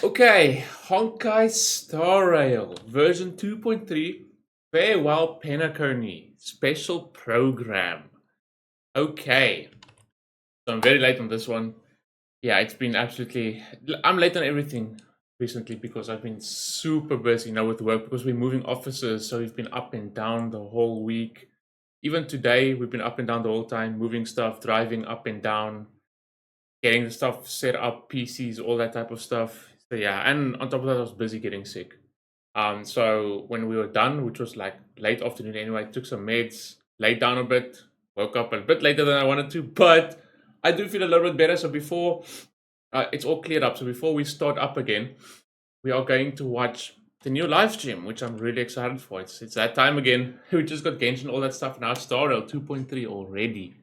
Okay, Honkai Star Rail version 2.3 Farewell Penacony Special Program. Okay, so I'm very late on this one. Yeah, it's been absolutely. I'm late on everything recently because I've been super busy now with work because we're moving offices, so we've been up and down the whole week. Even today, we've been up and down the whole time, moving stuff, driving up and down, getting the stuff set up, PCs, all that type of stuff. So yeah, and on top of that, I was busy getting sick. So when we were done, which was like late afternoon anyway, took some meds, laid down a bit, woke up a bit later than I wanted to, but I do feel a little bit better. So before it's all cleared up, so before we start up again, we are going to watch the new live stream, which I'm really excited for. It's that time again. We just got Genshin, all that stuff. Now Star Rail 2.3 already.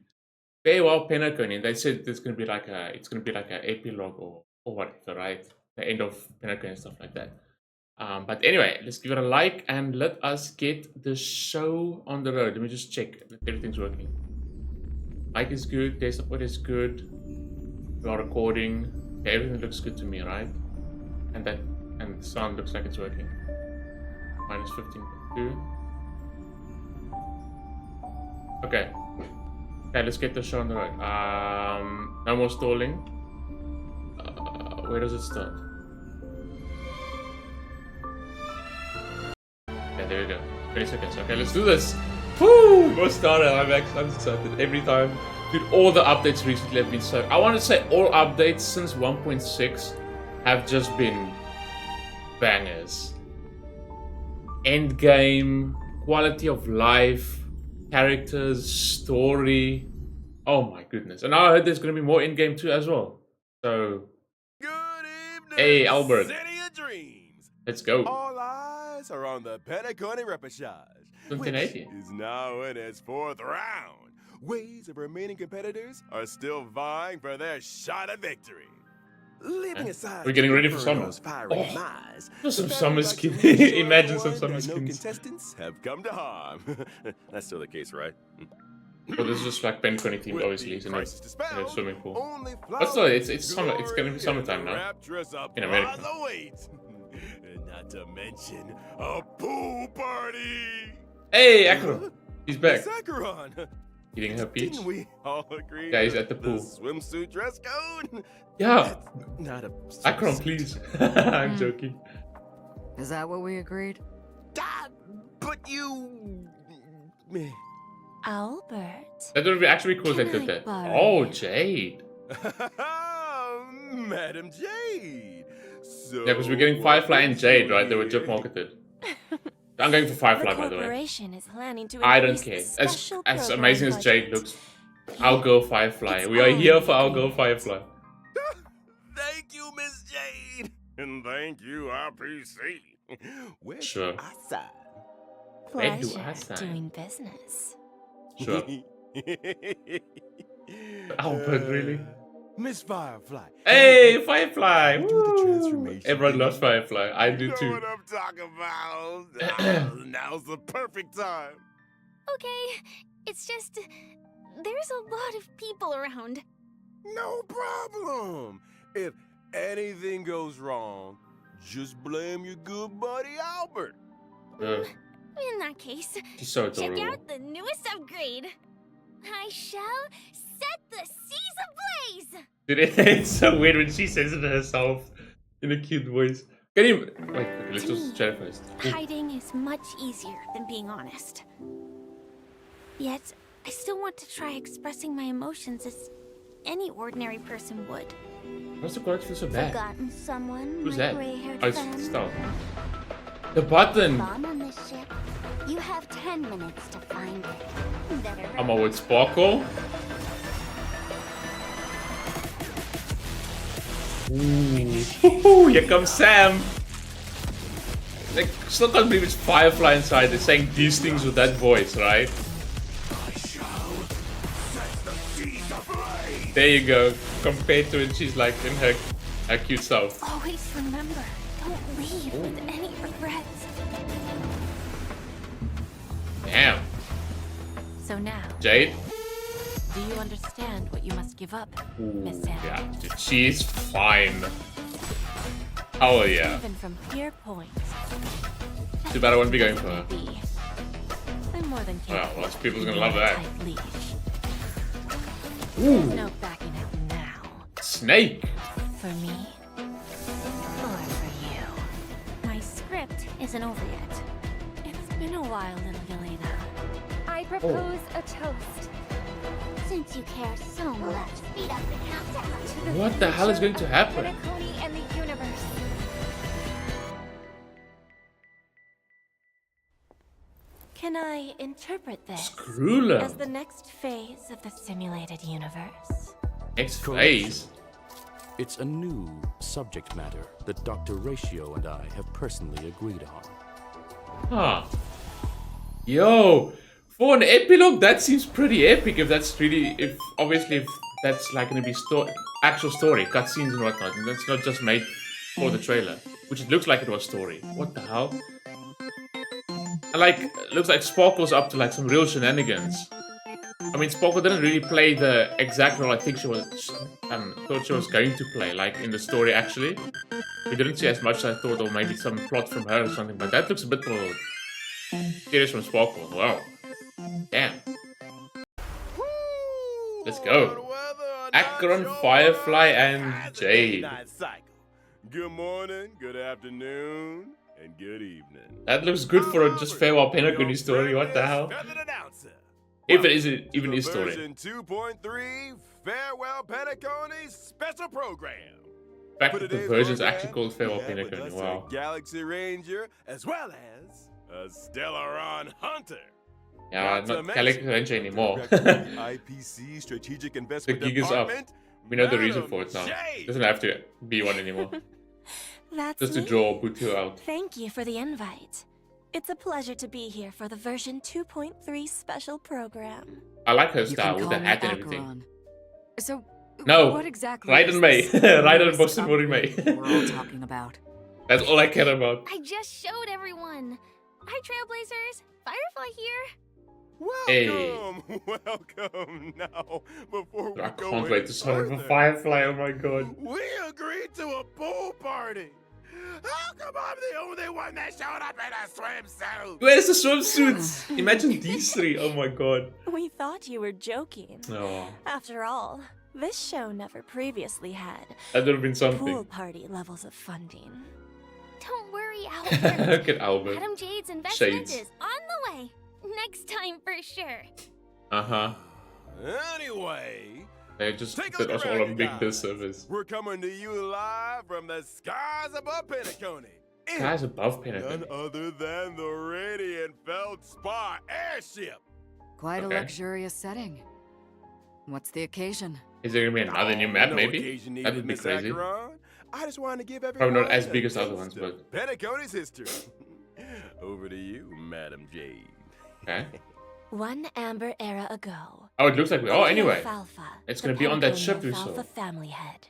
Farewell Penacony. They said it's gonna be like a epilogue or whatever, right? The end of Penacony and stuff like that. But anyway, let's give it a like and let us get the show on the road. Let me just check that everything's working. Mic is good, data support is good. We are recording. Okay, everything looks good to me, right? And the sound looks like it's working. Minus 15.2. Okay. Okay, let's get the show on the road. No more stalling. Where does it start? Okay, there we go. 20 seconds. Okay, let's do this. Woo! More started. I'm excited every time. Dude, all the updates recently have been so. I want to say all updates since 1.6 have just been bangers. Endgame, quality of life, characters, story. Oh my goodness. And now I heard there's going to be more endgame too as well. So. Good evening, Hey, Albert. City of Dreams. Let's go. All eyes are on the Penacony repechage, which 1980. is now in its fourth round. Waves of remaining competitors are still vying for their shot at victory. Leaving aside, we're getting ready for summer. Some summer skin. Imagine some summer skins. No contestants have come to harm. That's still the case, right? Well, this is just like Penacony themed, obviously, isn't it? In a swimming pool. But still, it's summer. It's gonna be summertime now in America. Not to mention a pool party. Hey, Akron, he's back. Sakaron. Eating her peach. Didn't we all agree? Yeah, he's at the pool. Swimsuit dress code. Yeah. Not a. Akron, please. I'm joking. Is that what we agreed? But you. Albert. That would be actually cool if they did that. Oh, Jade. Madam Jade. So Yeah, because we're getting Firefly and Jade, right? They were just marketed. I'm going for Firefly, by the way. Is planning to I don't care. As amazing as Jade looks, I'll go Firefly. We are here for our girl Firefly. Thank you, Miss Jade. And thank you, RPC. Where Sure. do I sign? Where do I sign? Doing business. Sure. Albert, really? Miss Firefly. Hey, Firefly! Do the Woo! transformation. Everyone loves Firefly. I do You know too. what I'm talking about. Now's the perfect time. Okay, it's just there's a lot of people around. No problem. If anything goes wrong, just blame your good buddy Albert. In that case, She's so check adorable. out the newest upgrade. I shall set the seas ablaze. Dude, it's so weird when she says it herself in a cute voice. Can you wait? Okay, let's just chat first. Hiding is much easier than being honest. Yet, I still want to try expressing my emotions as any ordinary person would. What's the quality feel so bad? Forgotten someone, Who's my that? gray-haired Oh, it's friend. Star. The button. Bomb on this ship. You have 10 minutes to find it. Better I'm on with Sparkle. Ooh, here comes Sam. Like, still can't believe it's Firefly inside. They're saying these things with that voice, right? There you go. Compared to when she's like in her cute self. Always remember, don't leave with any regrets. Damn. So now, Jade. do you understand what you must give up, Miss Sam? Yeah, dude, she's fine. Oh yeah. Even from pure point. Too bad I won't be going for her. I'm more than Well, capable lots of of people's gonna keeping love a that. tight leash. Ooh, There's no backing out now. snake. For me, or for you. My script isn't over yet. It's been a while, little Yelena. I propose a toast. Since you care so much, speed up the countdown. To the What the hell is future going to of happen? Penacony and the universe. Can I interpret this Screwler. as the next phase of the simulated universe? Next phase. It's a new subject matter that Dr. Ratio and I have personally agreed on. Huh. Yo, for an epilogue, that seems pretty epic. If that's really, if that's like gonna be actual story, cutscenes and whatnot, and that's not just made for the trailer, which it looks like it was story. What the hell? And like, it looks like Sparkle's up to like some real shenanigans. I mean, Sparkle didn't really play the exact role I think she was, thought she was going to play, like in the story actually. We didn't see as much as I thought, or maybe some plot from her or something, but that looks a bit more serious from Sparkle. Wow. Damn. Let's go. Akron, Firefly, and Jade. Good morning, good afternoon, and good evening. That looks good for a just farewell Penacony story. What the hell? If it is even his story. Version 2.3 Farewell Penacony special program. The fact For that the today's version's program, actually called Farewell we have with Penacony. us Wow. a Galaxy Ranger as well as a Stellaron Hunter. Yeah, Not to not mention Galaxy Ranger anymore. Director of the IPC Strategic Investment gig is up. Department. We know the reason for Madam it now. Jade. Doesn't have to be one anymore. That's Just to me. draw Butu out. Thank you for the invite. It's a pleasure to be here for the version 2.3 special program. I like her You style can with call the me hat and everything. Acheron. So, No, what exactly Raiden is May. this Raiden newest Boston Mori upgrade May. we're all talking about? That's all I care about. I just showed everyone. Hi, Trailblazers. Firefly here. Welcome, welcome. Now, before we I go can't any wait to summon for further, Firefly, oh my god. we agreed to a pool party. How come I'm the only one that showed up in a swimsuit? Where's the swimsuits? Imagine these three, oh my god. We thought you were joking. Oh, After all, this show never previously had that would have been pool something. party levels of funding. Don't worry, Albert. Look at Albert. Madam Jade's investment Shades. is on the way. Next time for sure. Uh-huh. Anyway, They just take a did look us all around, a you big guys. disservice. We're coming to you live from the skies above Penacony. in Guys above None Penacony. other than the Radiant Feldspar airship. Quite Okay. a luxurious setting. What's the occasion? Is there gonna be another new map, No maybe? occasion That needed, would be Miss crazy. Acheron. I just wanted to give Probably everyone not as a big as the other taste ones, of Penacony's history. Over to you, Madam Jade. Okay. One amber era ago. Oh, it looks like we. Oh, Angel anyway. Falfa, It's the gonna be on that Penacony ship we Falfa saw. family head,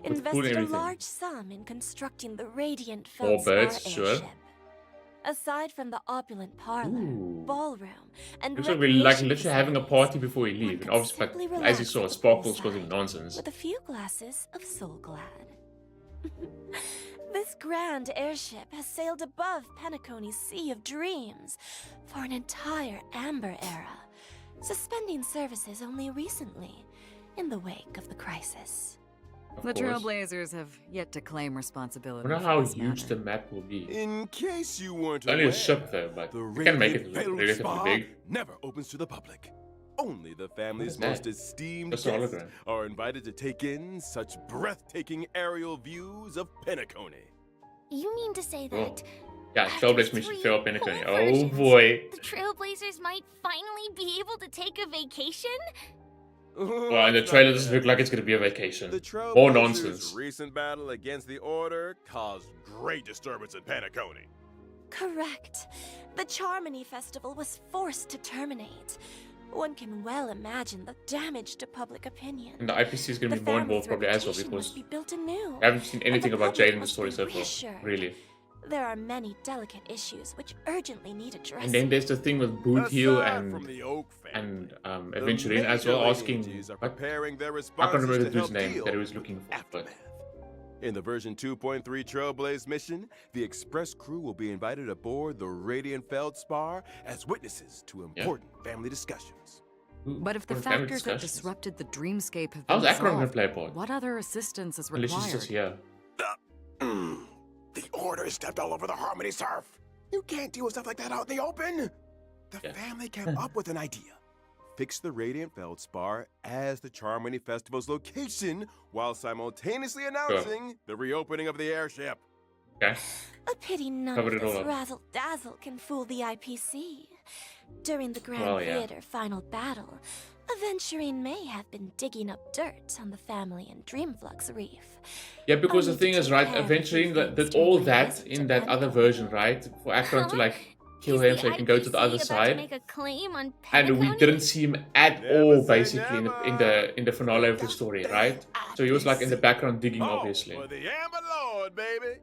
With food and invested a everything. large sum in constructing the Radiant More Feldspar birds, sure. airship. Aside from the opulent parlor, Ooh. ballroom, and Looks like we're like recreation literally having a facilities, party before we one leave. And could obviously, simply but as you relax saw, at the Sparkle's causing poolside nonsense. with a few glasses of Soul Glad. This grand airship has sailed above Penacony's Sea of Dreams for an entire amber era, suspending services only recently in the wake of the crisis. Of The course. Trailblazers have yet to claim I responsibility. wonder for how this huge the matter. map will be. In case you weren't Only aware, a ship though, but the we can make it Radiant relatively Feldspar big. never opens to the public. Only the family's that? most esteemed Just a guests hologram. are invited to take in such breathtaking aerial views of Penacony. You mean to say Oh. that Yeah, after Trailblaze mission 3 fail Penacony. full Oh versions, boy. the Trailblazers might finally be able to take a vacation? Well, and the trailer doesn't look like it's gonna be a vacation. The Trailblazers' More nonsense. recent battle against the Order caused great disturbance in Penacony. Correct. The Charmony Festival was forced to terminate. One can well imagine the damage to public opinion. And the IPC is gonna The be more involved family's probably as well reputation because must be built anew. I haven't seen anything the about public Jade in the must story be so far. reassured. Really. There are many delicate issues which urgently need addressing. And then there's the thing with Boot Heel Aside from and the Oak family, the Aventurine as well major asking agencies are what? preparing their I can't responses remember the to dude's help name deal that he was with looking for, but aftermath. In the version 2.3 Trailblaze mission, the Express crew will be invited aboard the Radiant Feldspar as witnesses to important family discussions. Ooh, But if the what family factors that discussions. disrupted the dreamscape have been How's Akron gonna resolved, play a part? what other assistance is Unless she's just required? here. The Order stepped all over the Harmony Surf. You can't deal with stuff like that out in the open. The family came up with an idea. Fix the Radiant Feldspar as the Charmony Festival's location while simultaneously announcing the reopening of the airship. Okay. A pity none Covered of it all this up. razzle-dazzle can fool the IPC. During the Grand Well, yeah. Theater final battle, Aventurine may have been digging up dirt on the family in Dreamflux Reef. Yeah, because the Only to thing is, take right, care of eventually the did things all to that visit in that other Japan. version, right? For Akron to like kill him so he can go to the other side. Make a claim on And we Penacony? didn't see him at Never all, say basically, in the finale of the story, right? So he was like in the background digging, obviously. For the Amber Lord, baby.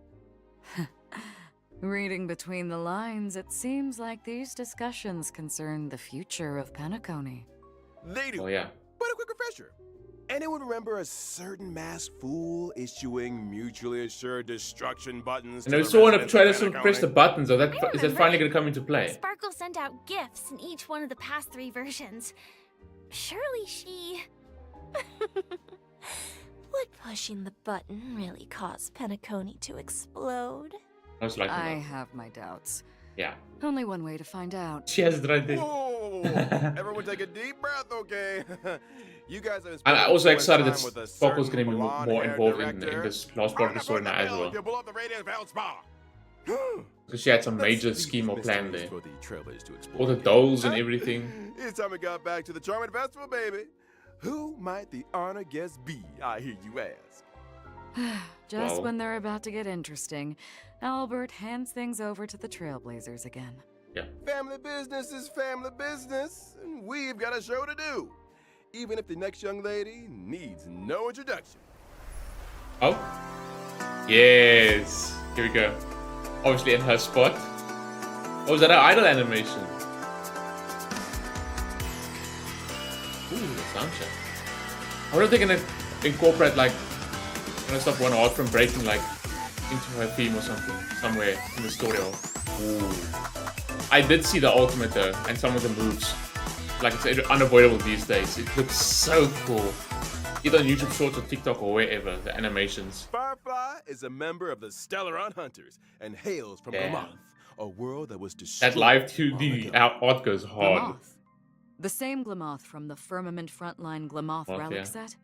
Reading between the lines, it seems like these discussions concern the future of Penacony. They do. Oh yeah. But a quick refresher. Anyone remember a certain masked fool issuing mutually assured destruction buttons? And to I the saw one of residents trailers of to press the Penacony? buttons. Is that remember. finally gonna come into play? Sparkle sent out gifts in each one of the past 3 versions. Surely she... Would pushing the button really cause Penacony to explode? I was like, I no. have my doubts. Yeah. Only one way to find out. She has it right there. Whoa! Everyone take a deep breath, okay? You guys have And I'm also excited that time with a Sparkle's certain gonna be more blonde-haired involved in director. this last part of the story now as well. You blow up the Radiant Feldspar. Because she had some Let's major leave scheme or these plan mysteries there. for the trailers to explore, All the okay? dolls and everything. It's time we got back to the Charming Festival, baby. Who might the honored guest be, I hear you ask? Just Well. when they're about to get interesting, Albert hands things over to the Trailblazers again. Family business is family business, and we've got a show to do. Even if the next young lady needs no introduction. Oh. Yes. Here we go. Obviously in her spot. Oh, is that her idol animation? Ooh, the soundtrack. I wonder if they're gonna incorporate like stop one art from breaking like into her theme or something somewhere in the story. Ooh. I did see the ultimate though, and some of the moves. Like it's unavoidable these days. It looks so cool. Either on YouTube Shorts or TikTok or wherever, the animations. Firefly is a member of the Stellaron Hunters and hails from Yeah. Gamath, a world that was destroyed. That live long 2D ago. art goes hard. Glamoth. The same Glamoth from the Firmament Frontline Glamoth Oh, relic yeah. set?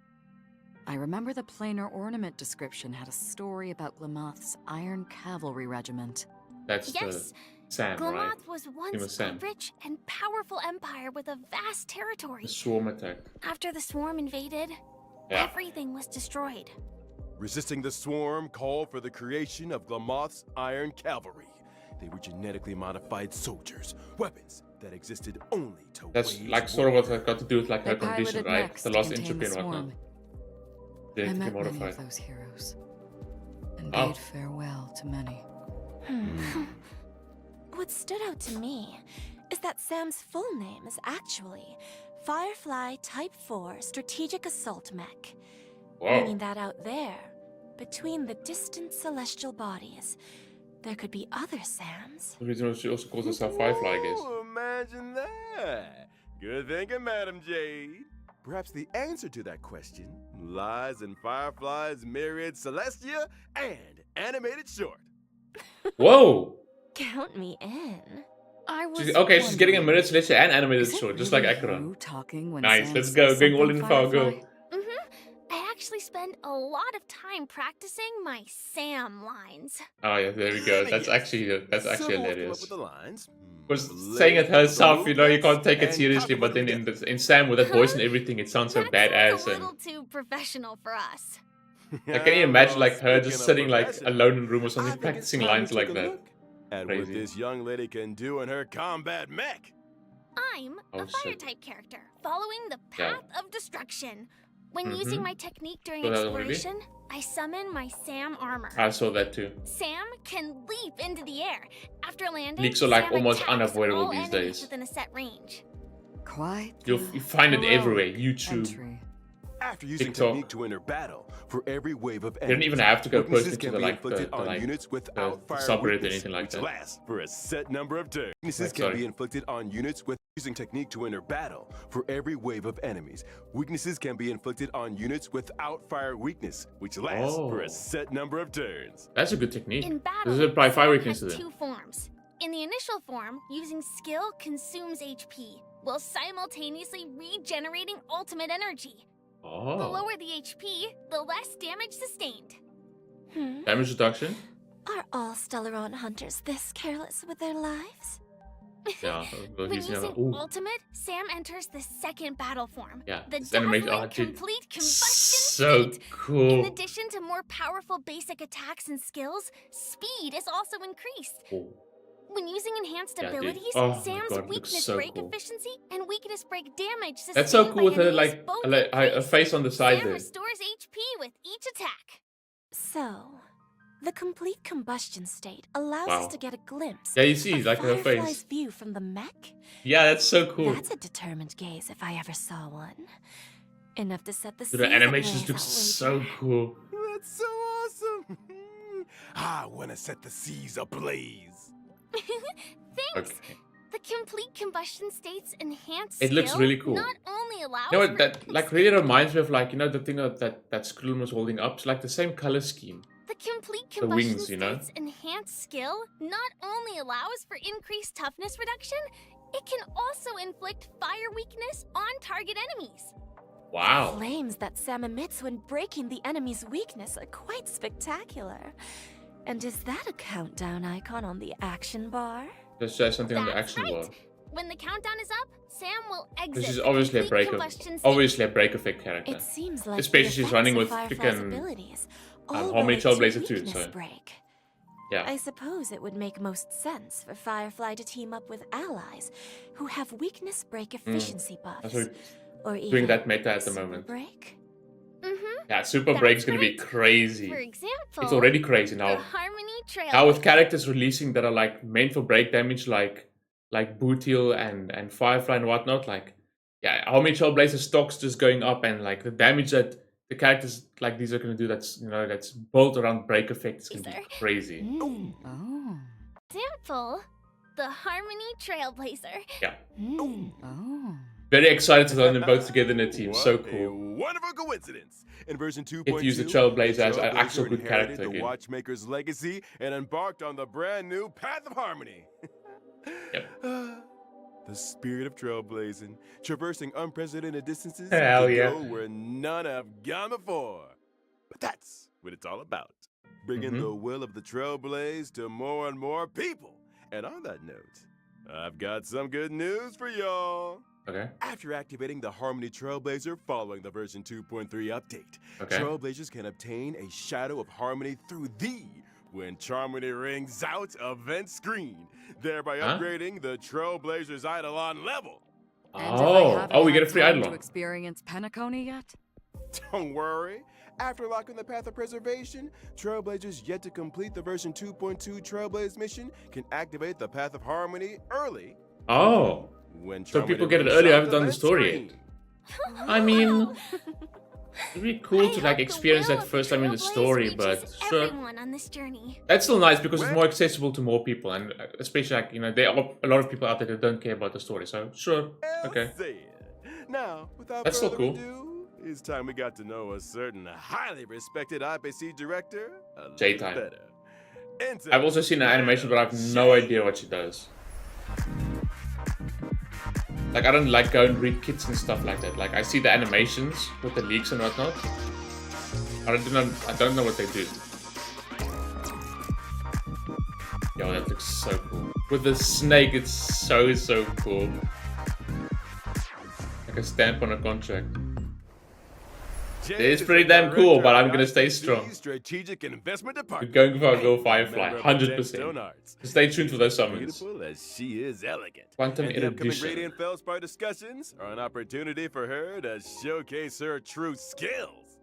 I remember the planar ornament description had a story about Glamoth's Iron Cavalry Regiment. That's Yes, the Sam, right? Glamoth was once a Sam. rich and powerful empire with a vast territory. The swarm attack. After the swarm invaded, Yeah. everything was destroyed. Resisting the swarm called for the creation of Glamoth's Iron Cavalry. They were genetically modified soldiers, weapons that existed only to That's wage like sort of what war. that got to do with like They her condition, piloted right? next The to lost contain entropy the and whatnot. swarm. I Genetically met many modified. of those heroes, and Oh. bade farewell to many. What stood out to me is that Sam's full name is actually Firefly Type 4 Strategic Assault Mech. Meaning Whoa. that out there, between the distant celestial bodies, there could be other Sams. The reason she also calls herself Firefly, I guess. Ooh, imagine that. Good thinking, Madam Jade. Perhaps the answer to that question lies in Firefly's myriad Celestia and animated short. Whoa! Count me in. I was She's getting a wondering, mirrored Celestia and animated is it short, just really like Acheron. you talking when Nice, Sam let's says go. Going all something, in for our go. Firefly? I actually spend a lot of time practicing my Sam lines. Oh yeah, there we go. That's Yes. actually Sybil came up hilarious. with the lines. Because Blade saying it herself, you know, you can't take it and seriously. copy But then them in Sam with that voice and everything, it sounds so That badass. sounds a And little too professional for us. like, can you imagine like her Speaking just of sitting like professional, alone in a room or I something, think it's practicing time we lines took like a that? look at Crazy. what this young lady can do in her combat mech. I'm Oh, a fire shit. type character, following the Yeah. path of destruction. When Mhm. using my technique during Saw that already? exploration, I summon my Sam armor. I saw that too. Sam can leap into the air. After landing, Leaks are, like, Sam almost attacks unavoidable all these enemies days. within a set range. Quite. You the find it heroic everywhere. YouTube. entry. After using TikTok. technique to enter battle, for every wave of You don't enemies, even have to go weaknesses personally to can the be like inflicted the on like units without the fire subreddit or weakness, anything like which that. lasts for a set number of turns. Weaknesses Right, can sorry. be inflicted on units with using technique to enter battle. For every wave of enemies, weaknesses can be inflicted on units without fire weakness, which lasts for Oh. a set number of turns. That's a good technique. In battle, This is probably fire Sam weakness has to them. two forms. In the initial form, using skill consumes HP, while simultaneously regenerating ultimate energy. The Oh. lower the HP, the less damage sustained. Damage reduction? Are all Stellaron hunters this careless with their lives? Yeah. Well, When he's, you know, using ooh. ultimate, Sam enters the second battle form. Yeah, The this animation- dazzling oh, dude, complete combustion so state. cool. In addition to more powerful basic attacks and skills, speed is also increased. Oh. When using enhanced Yeah, dude. abilities, Oh my Sam's God, it looks weakness so break cool. efficiency and weakness break damage sustained That's so cool with by her enemies like both a increase. face on the side Sam there. restores HP with each attack. So, the complete combustion state allows Wow. us to get a glimpse Yeah, you see, of like her Firefly's face. view from the mech. Yeah, that's so cool. That's a determined gaze if I ever saw one. Enough to set the Dude, the seas animations ablaze, look I'll so wager. cool. That's so awesome! I want to set the seas ablaze. Thanks. Okay. The complete combustion state's enhanced It looks skill really cool. not only allows You know what? for That like really reminds me of like, you know, the thing that Skrull was holding up. It's like the same color scheme. the complete the combustion wings, you know? state's enhanced skill not only allows for increased toughness reduction, it can also inflict fire weakness on target enemies. Wow. Flames that Sam emits when breaking the enemy's weakness are quite spectacular. And is that a countdown icon on the action bar? There's something on the That's action right. wall. When the countdown is up, Sam will exit. This is the obviously a complete break combustion of state. obviously a break effect character. It seems like Especially the she's effects running of with Firefly's freaking, abilities all Harmony relate to Trailblazer too, weakness so- break. Yeah. I suppose it would make most sense for Firefly to team up with allies who have weakness break efficiency That's buffs. what Or doing even that meta at the super moment. break. Mm-hmm. Yeah, Super That's Break's gonna be right. crazy. For example, It's already crazy the now. Harmony Trail. Now with characters releasing that are like meant for break damage, like Bootil and Firefly and whatnot, like yeah, how many Trailblazer stocks just going up and like the damage that the characters like these are gonna do that's that's built around break effect is gonna be Sir. crazy. Mm. Oh. Example, the Harmony Trailblazer. Yeah. Mm. Oh. Very excited to learn them both together in a team. What So a cool. wonderful coincidence. In version 2.2, Get to use the Trailblazer as an Trailblazer actual good inherited character the again. Watchmaker's legacy and embarked on the brand new Path of Harmony. Yep. The spirit of trailblazing, traversing unprecedented distances Hell to yeah. go where none have gone before. But that's what it's all about. Bringing Mhm. the will of the trailblaze to more and more people. And on that note, I've got some good news for y'all. Okay. After activating the Harmony Trailblazer following the version 2.3 update, Okay. Trailblazers can obtain a Shadow of Harmony through the When Charmony Rings Out event screen, thereby Huh? upgrading the Trailblazer's Eidolon level. And if I Oh, haven't we get a had free time Eidolon. to experience Penacony yet? Don't worry. After locking the Path of Preservation, Trailblazers yet to complete the version 2.2 Trailblaze mission can activate the Path of Harmony early. Oh. When So Charmony people get it Rings early, I Out haven't done the event story yet. screen. I mean, it'd be cool I to hope like the experience will that of first time in the Trailblaze story, reaches but sure. everyone on this journey. That's still nice because it's Well- more accessible to more people, and especially like there are a lot of people out there that don't care about the story. So sure, Well okay. said. Now, without That's still further cool. ado, it's time we got to know a certain highly respected IPC director a Jade little time. better. Enter I've also seen an animation, but I have no Jade. idea what she does. Like I don't like go and read kits and stuff like that. Like I see the animations with the leaks and whatnot. I don't know what they do. Yo, that looks so cool. With the snake, it's so cool. Like a stamp on a contract. Jade It's is pretty the damn cool, director but of I'm gonna stay IPC's strong. Strategic Investment We're Department. going for a Go And Firefly, member of the 100%. Gemstone Arts. Stay tuned for those summons. Beautiful as she is elegant. Quantum And the upcoming Erudition. Radiant Feldspar discussions are an opportunity for her to showcase her true skills.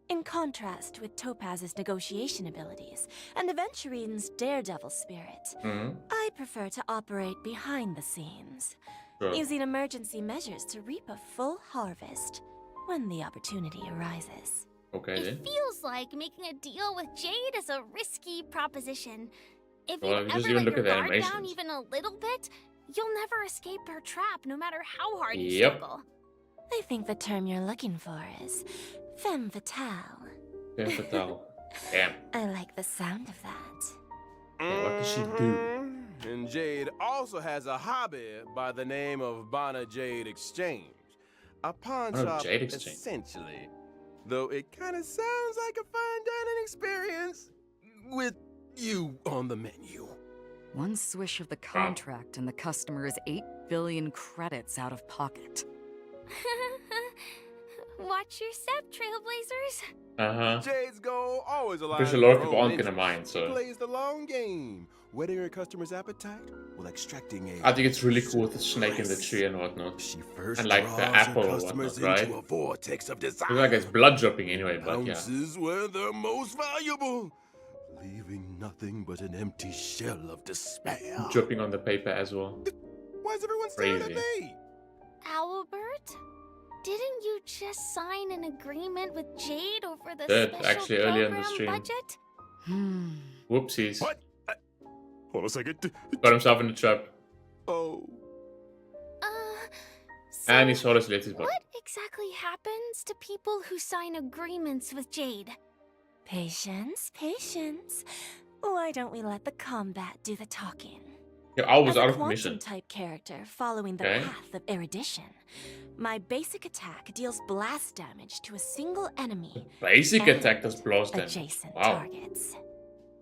In contrast with Topaz's negotiation abilities and Aventurine's daredevil spirit, Mhm. I prefer to operate behind the scenes, Sure. using emergency measures to reap a full harvest. when the opportunity arises. Okay then. It feels like making a deal with Jade is a risky proposition. If Well, you just ever even let look your at the guard down animations. even a little bit, you'll never escape her trap, no matter how hard you Yep. struggle. I think the term you're looking for is femme fatale. Femme fatale. Damn. I like the sound of that. Yeah, what does she do? And Jade also has a hobby by the name of Bana Jade Exchange. A pawn Oh, shop, Jade Exchange. essentially. Though it kind of sounds like a fine dining experience with you on the menu. One swish of the contract and the customer is 8 billion credits out of pocket. Watch your step, Trailblazers. Uh-huh. Jade's goal always aligns There's a with lot of her people own aren't gonna interests. mind, She so plays the long game, whetting her customer's appetite while extracting a. I think it's really cool with the snake in the tree and whatnot. She first And like draws the her apple or customers whatnot, into right? a vortex of desire. Looks like there's blood dripping anyway, but yeah. Ounces where they're most valuable, leaving nothing but an empty shell of despair. Dripping on the paper as well. Why is everyone staring at Crazy. me? Albert, didn't you just sign an agreement with Jade over the Did, special actually, earlier in the program stream. budget? Whoopsies. What? Hold a second. Got himself in the trap. Oh. So And he saw his latest button. what exactly happens to people who sign agreements with Jade? Patience, patience. Why don't we let the combat do the talking? Yeah, I was As a out of quantum commission. type character following the Okay. path of erudition, my basic attack deals blast damage to a single enemy Basic and attack does blast damage. adjacent Wow. targets.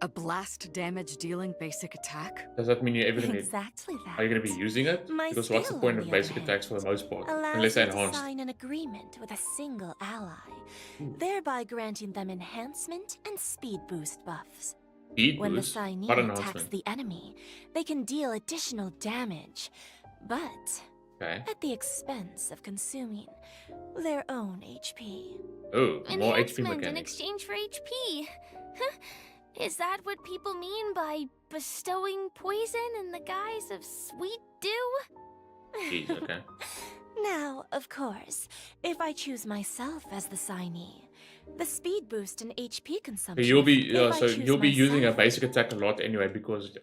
A blast damage dealing basic attack? Does that mean you're ever gonna Exactly that. are you gonna be using it? My Because what's the skill, point on of the basic other attacks for hand, the most part? allows Unless they're me to enhanced. sign an agreement with a single ally, thereby granting them enhancement and speed boost buffs. Speed When the boost? signee What attacks enhancement? the enemy, they can deal additional damage, but Okay. at the expense of consuming their own HP. Oh, more HP Enhancement in mechanics. exchange for HP. Is that what people mean by bestowing poison in the guise of sweet dew? Jeez, okay. Now, of course, if I choose myself as the signee, the speed boost and HP So consumption. you'll be if I so choose you'll be using a myself- basic attack a lot anyway, because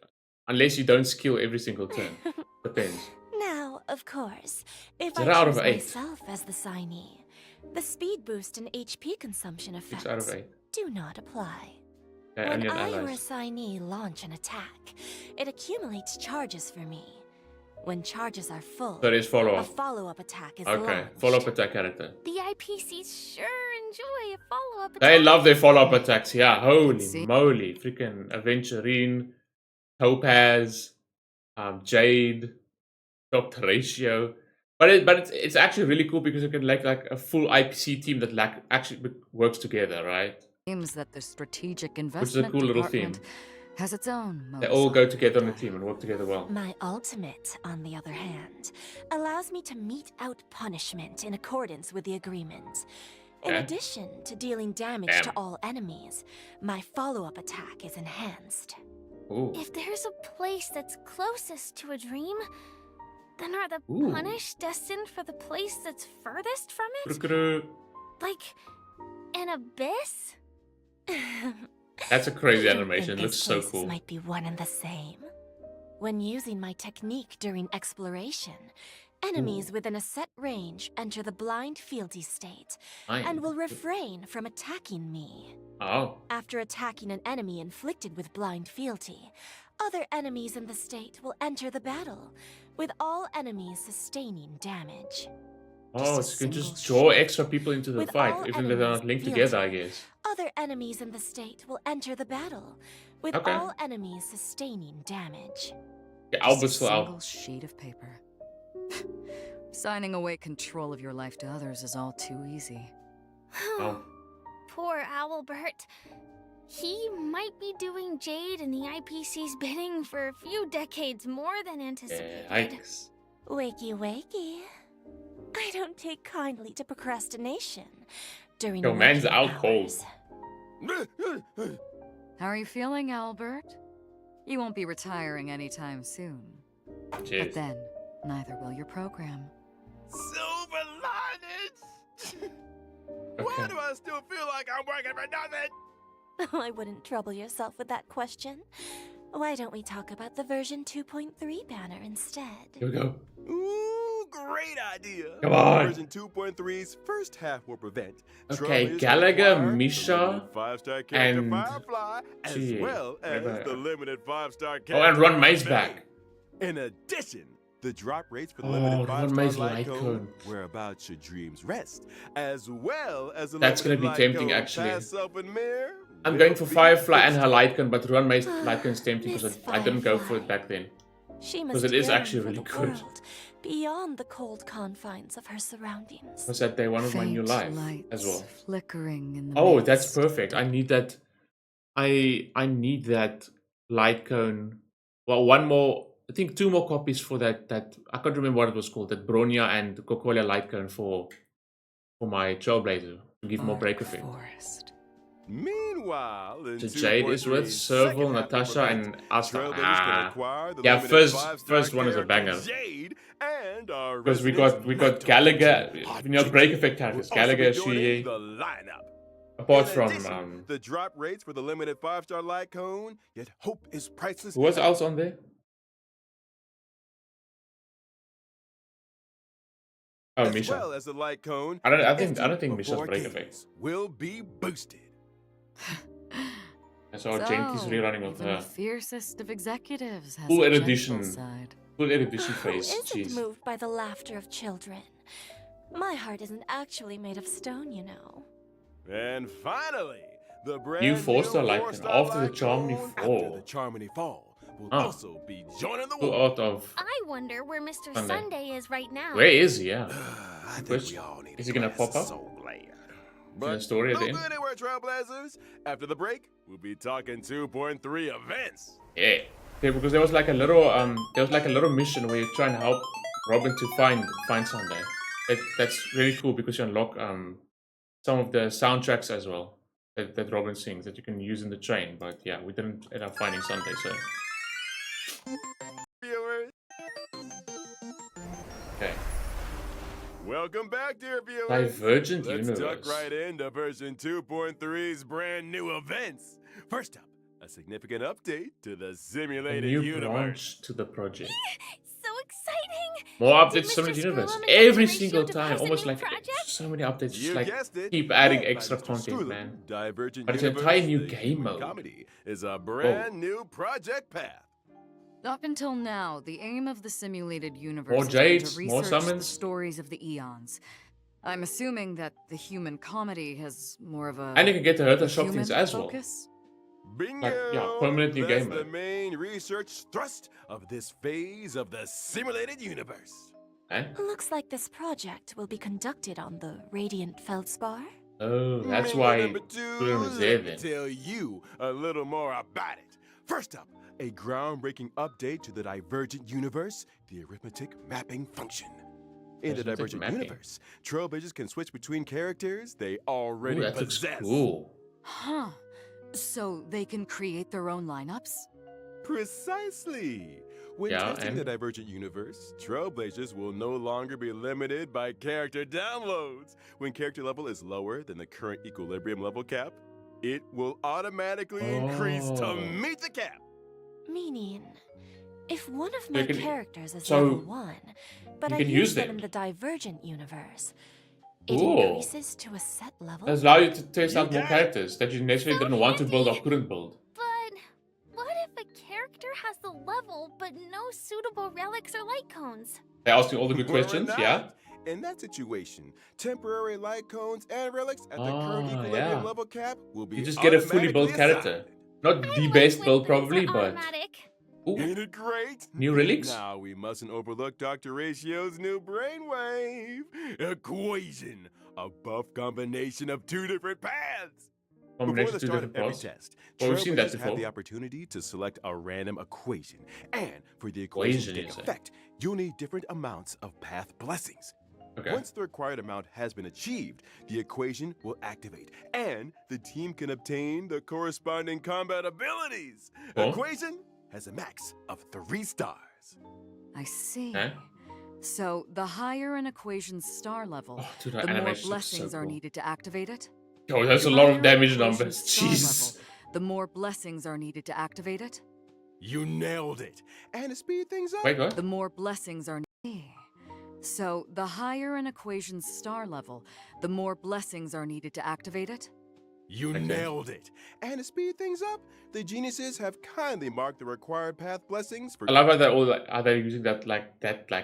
unless you don't skill every single turn. Depends. Now, of course, if Is it I out choose of 8? myself as the signee, the speed boost and HP consumption 6 effects out of 8. do not apply. Okay, When only on I or a allies. signee launch an attack, it accumulates charges for me. When charges are full, So there's a follow-up. follow-up attack is Okay, launched. follow-up attack character. The IPCs sure enjoy a follow-up attack. They love their follow-up attacks, yeah. Holy See? moly. Freaking Aventurine, Topaz, Jade, Dr. Ratio. But it's actually really cool because you can like a full IPC team that actually works together, right? Seems that the strategic Which is a investment cool little department theme. has its own They modus all go together on a operandi. team and work together well. My ultimate, on the other hand, allows me to mete out punishment in accordance with the agreement. In Okay. addition to dealing damage to Damn. all enemies, my follow-up attack is enhanced. Ooh. If there's a place that's closest to a dream, then are the Ooh. punished destined for the place that's furthest from it? Krukuru. Like an abyss? That's a crazy I don't animation. think It looks those so places cool. might be one and the same. When using my technique during exploration, enemies within a set range enter the blind fealty state and will refrain from attacking me. Oh. After attacking an enemy inflicted with blind fealty, other enemies in the state will enter the battle, with all enemies sustaining damage. Oh, Just so a you can just single draw shot. extra people into the With fight, all even though they're not enemies linked fealty. together, I guess. Other enemies in the state will enter the battle, with Okay. all enemies sustaining damage. Yeah, Just Albert's a still single out. sheet of paper. Signing away control of your life to others is all too easy. Oh. Poor Owlbert. He might be doing Jade and the IPC's bidding for a few decades more than anticipated. Yikes. Wakey, wakey. I don't take kindly to procrastination during Yo, man's working out cold. hours. How are you feeling, Albert? You won't be retiring anytime soon. But Cheers. then, neither will your program. Silver linings! Why do I still feel like I'm working for nothing? I wouldn't trouble yourself with that question. Why don't we talk about the version 2.3 banner instead? Here we go. Ooh, great idea. Come on. Version 2.3's first half will prevent Okay, trailblazers Gallagher, require the Misha, limited 5-star character and Firefly, as Jade. well as the limited 5-star character. Oh, and Ron May's Honkai. back. In addition, the drop rates for the Oh, limited Ron 5-star May's light light cone, cone. whereabouts your dreams rest, as well as the That's limited gonna be light tempting, cone actually. past self and mirror. I'm will going for be Firefly and her boosted. light gun, but Ron May's light gun is tempting because Miss I didn't go for it Firefly. back then. She Because must it is yearn actually for really the good. world, beyond the cold confines of her surroundings. Was that day one of my new Faint life as lights well? flickering in the Oh, that's mist. perfect. I need that. I need that light cone. Well, one more. I think 2 more copies for that. I can't remember what it was called. That Bronya and Cocolia light cone for my Trailblazer to give more break effect. Forest. Meanwhile, in So Jade is with 2.3's Serval, second half will Natasha, prevent and Asta. trailblazers can Ah, acquire the yeah. limited First 5-star one is a character banger. Jade and our Because we resident got Nato Gallagher. Hot You know, Chick break effect will characters. also Gallagher, be joining she. the lineup. Apart In from addition, the drop rates for the limited 5-star light cone, yet hope is priceless. who was else on there? Oh, as Misha. well as the light cone. I don't empty think Misha's before break games effect. will be boosted. I saw Jenki's rerunning of even her. the fiercest of executives has Full a gentle edition. side. Full edition Who face. isn't Jeez. moved by the laughter of children? My heart isn't actually made of stone, you know. And finally, the brand New new 4-star light cone. 4-star After the light Charmony cone Fall. After the Charmony Fall will Ah. also be joining the Full war. out of. I wonder where Mr. Sunday. Sunday is right now. Where is he? Yeah. I think Question. we all need Is a he gonna glass pop of up? Soul Glad. the But story at the don't end? go anywhere, Trailblazers. After the break, we'll be talking 2.3 events. Yeah. Yeah, because there was like a little mission where you try and help Robin to find Sunday. That's really cool because you unlock some of the soundtracks as well that Robin sings that you can use in the train. But yeah, we didn't end up finding Sunday, so Viewers, okay. welcome back, dear viewers. Divergent Let's universe. duck right into version 2.3's brand new events. First up, a significant update to the A simulated new universe. branch to the project. So exciting! More Did updates to Mr. the universe. Screw'em and Every Dr. single Ratio time. devise a Almost new like project? so many updates. Just You like guessed it. keep adding Led by extra Mr. content, Screw'em, man. Divergent But it's an Universe, entire new the game human mode. comedy is a brand new project path. Up until now, the aim of the simulated universe More has been Jades, to more research the summons. stories of the eons. I'm assuming that the human comedy has more of a And you can get the Hertha shop human things as well. focus. Bingo! yeah, permanent new That's game the mode. main research thrust of this phase of the simulated universe. Eh? Looks like this project will be conducted on the Radiant Feldspar. Oh, that's Bingo why number two, Screw'em is there let me then. tell you a little more about it. First up, a groundbreaking update to the Divergent Universe, the arithmetic mapping function. In the Arithmetic Divergent mapping. Universe, Trailblazers can switch between characters they Ooh, already that looks possess. cool. Huh. So they can create their own lineups? Precisely. When Yeah, testing the and- Divergent Universe, Trailblazers will no longer be limited by character downloads. When character level is lower than the current equilibrium level cap, it will automatically increase to Oh. meet the cap. Meaning, if one of my can- characters is so level 1, but you I can use use them them. in the Divergent universe, it Ooh. increases to a set level. That allows you to test You out more got it. characters that you necessarily didn't want to build or couldn't build. But what if a character has the level but no suitable relics or light cones? They asked you all the good Or questions, not. yeah? In that situation, temporary light cones and relics at the current Ah, equilibrium yeah. level cap will be You just get a fully built automatically character. assigned. Not I the like best when build things are probably, but automatic. ooh, Ain't it great? new relics. Now we mustn't overlook Dr. Ratio's new brainwave equation, a buff combination of two different paths. Before Combination the two start of different every paths. test, Well, we've seen that Trailblazers have before. the opportunity to select a random equation, and for the equation to Equation, take you say? effect, you'll need different amounts of path blessings. Okay. Once the required amount has been achieved, the equation will activate, and the team can obtain the corresponding combat abilities. Cool. Equation has a max of 3 stars. I see. Okay. So, the higher an equation's star level, Oh, dude, the that more animation looks so blessings are cool. needed to activate it. Oh, that's a The lot higher of an damage equation's numbers. star Jeez. level, the more blessings are needed to activate it. You nailed it. And to speed things up, Wait, what? The more blessings are needed. So, the higher an equation's star level, the more blessings are needed to activate it. you Okay. nailed it. And to speed things up, the geniuses have kindly marked the required path blessings for I love how they're all like, are they using that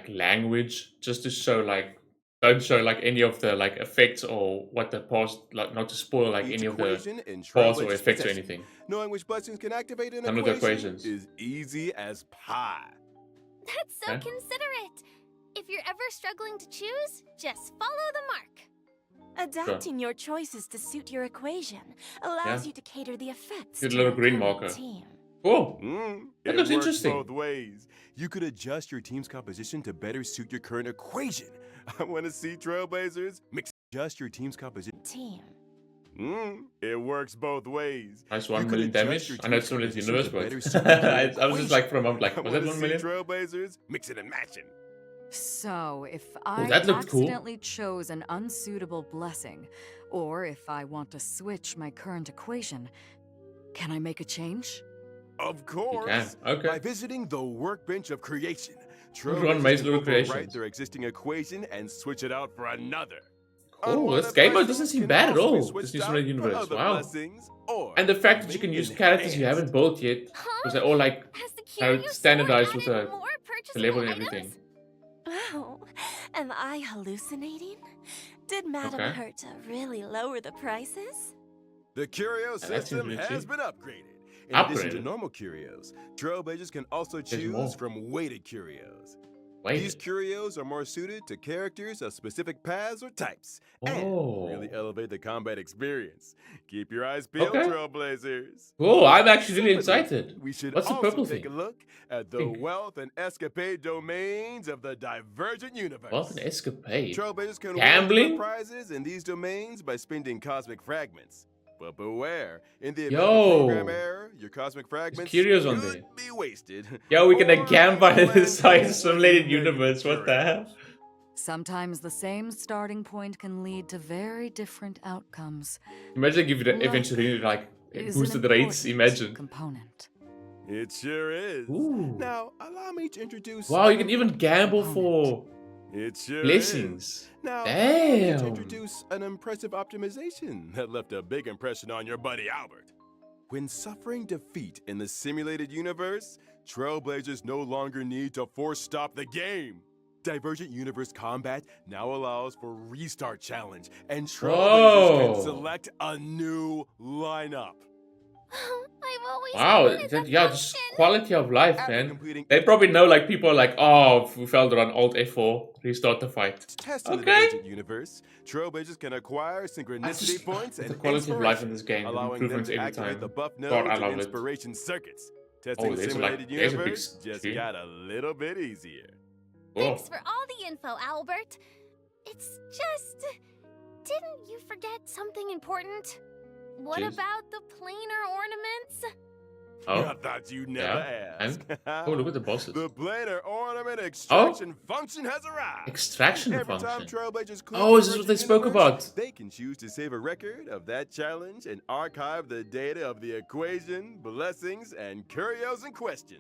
language just to show like don't show like any of the like effects or what the past, like not to spoil like each any of the equation in past or Trailblazer's effects or possession. anything. Knowing which blessings can activate an None of the equation equations. is easy as pie. That's so Yeah. considerate. If you're ever struggling to choose, just follow the mark. Adapting your choices to suit your equation allows Yeah. you to cater the effects Good to little your green current marker. team. Cool. That It looks works interesting. both ways. You could adjust your team's composition to better suit your current equation. I want to see Trailblazers adjust your team's composition. It works both ways. Nice You 1 could million adjust damage. your I know team's it's only the composition universe, to better but suit your current I was just like for a moment like, I was that wanna 1 see million? Trailblazers mixing and matching. So, if I that looked cool. accidentally chose an unsuitable blessing, or if I want to switch my current equation, can I make a change? Of course. can. Okay. By visiting the workbench of creation, Everyone Trailblazers makes can little overwrite creations. their existing equation and switch it out for another. Cool, Unwanted this game mode blessings doesn't seem can bad at also be all. switched This new out Cinematic for Universe. other Wow. blessings, or And the fact that be you can use characters you haven't enhanced. built yet, because they're all like Has the how curio it's standardized store with added the more the level and purchasable everything. items? Oh, am I hallucinating? Did Madame Okay. Herta really lower the prices? The curio that seems system really has cheap. been upgraded. In addition to Upgraded? normal curios, Trailblazers can also choose more. from weighted curios. Wait. These curios are more suited to characters of specific paths or types, and Oh. really elevate the combat experience. Keep your eyes peeled, Okay. Trailblazers. Cool, I'm actually really Separately, excited. We should What's the also purple take thing? a look at the Pink. wealth and escapade domains of the Divergent Universe. What an escapade. Trailblazers can Gambling? win prizes in these domains by spending cosmic fragments. But beware, in the event Yo. of program error, your cosmic fragments curios on could there. be wasted. Yo, we can or gamble even land inside over simulated negative universe. What the hell? curios. Sometimes the same starting point can lead to very different outcomes. Imagine if it Luck eventually like Is boosted an rates. important Imagine. component. It sure is. Ooh. Now, allow me to introduce. Wow, you can even gamble for It sure blessings. is. Now, allow me to Damn. introduce an impressive optimization that left a big impression on your buddy Albert. When suffering defeat in the simulated universe, Trailblazers no longer need to force stop the game. Divergent Universe Combat now allows for Restart Challenge, and Trailblazers can Whoa. select a new lineup. I've always Wow, wanted that, the yeah, just function. quality of life, After man. completing They probably know like people are like, oh, we failed on Alt F4, restart the fight. Test in the Okay. Divergent Universe, Trailblazers can acquire synchronicity just- points the and quality of life in inspiration, this game, allowing them improvements to every activate time. the buff God, nodes I and love it. inspiration circuits. Testing Oh, there's simulated there's a big universe just screen. got a little bit easier. Whoa. Thanks for all the info, Albert. It's just... Didn't you forget something important? What Jeez. about the planar ornaments? Oh, I thought you'd never ask. oh, look at the bosses. The planar ornament extraction function has arrived. Extraction Every time function. Trailblazers click Oh, is the this what they Divergent spoke Universe, about? They can choose to save a record of that challenge and archive the data of the equation, blessings, and curios in question.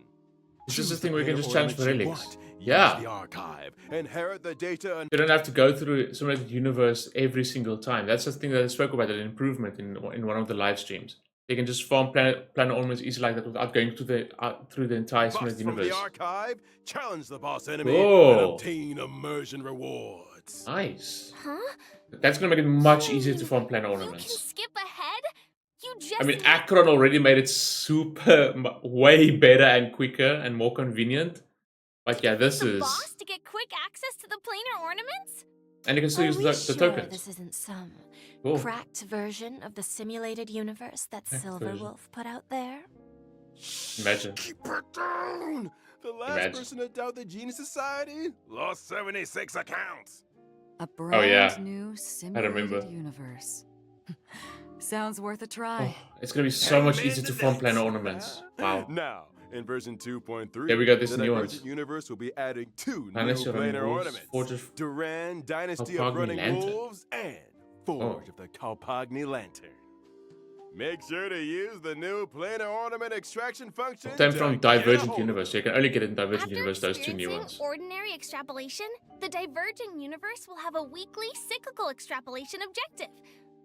Is this the Choose thing where you can planar just change ornament you relics? want. Yeah. Use the archive, inherit the data, and You don't have to go through Simulated Universe every single time. That's the thing that I spoke about, an improvement in one of the live streams. They can just farm planet ornaments easy like that without going through the entire bust Simulated from the Universe. archive, challenge the boss enemy, Whoa. and obtain immersion rewards. Nice. Huh? That's gonna make it much easier to farm planet You can ornaments. skip ahead? You just I mean, have Akron already made it super, way better and quicker and more convenient. But yeah, this the is... boss to get quick access to the planar ornaments? And you can still Are use we the sure tokens. this isn't some Cool. cracked version of the simulated universe that Cracked version. Silverwolf put out there? Imagine. Keep it down! The last Imagine. person to doubt the Genius Society lost 76 accounts. A brand Oh, yeah. new remember. simulated universe. Sounds worth a try. Oh, it's gonna be so much Amid easier to the farm decks. planet ornaments. Wow. Now, In version 2.3, Yeah, we got this the new Divergent ones. Universe will be adding 2 new Dynasty of Running planar Wolves, ornaments. Forge of Duran, Dynasty Kalpagni of Running Lantern. Wolves, and Forge of the Kalpagni Lantern. Make sure to use the new planar ornament extraction function. Obtained to from get a Divergent hold Universe. of So you can only get it in Divergent After Universe, those two new experiencing ones. ordinary extrapolation, the Divergent Universe will have a weekly cyclical extrapolation objective.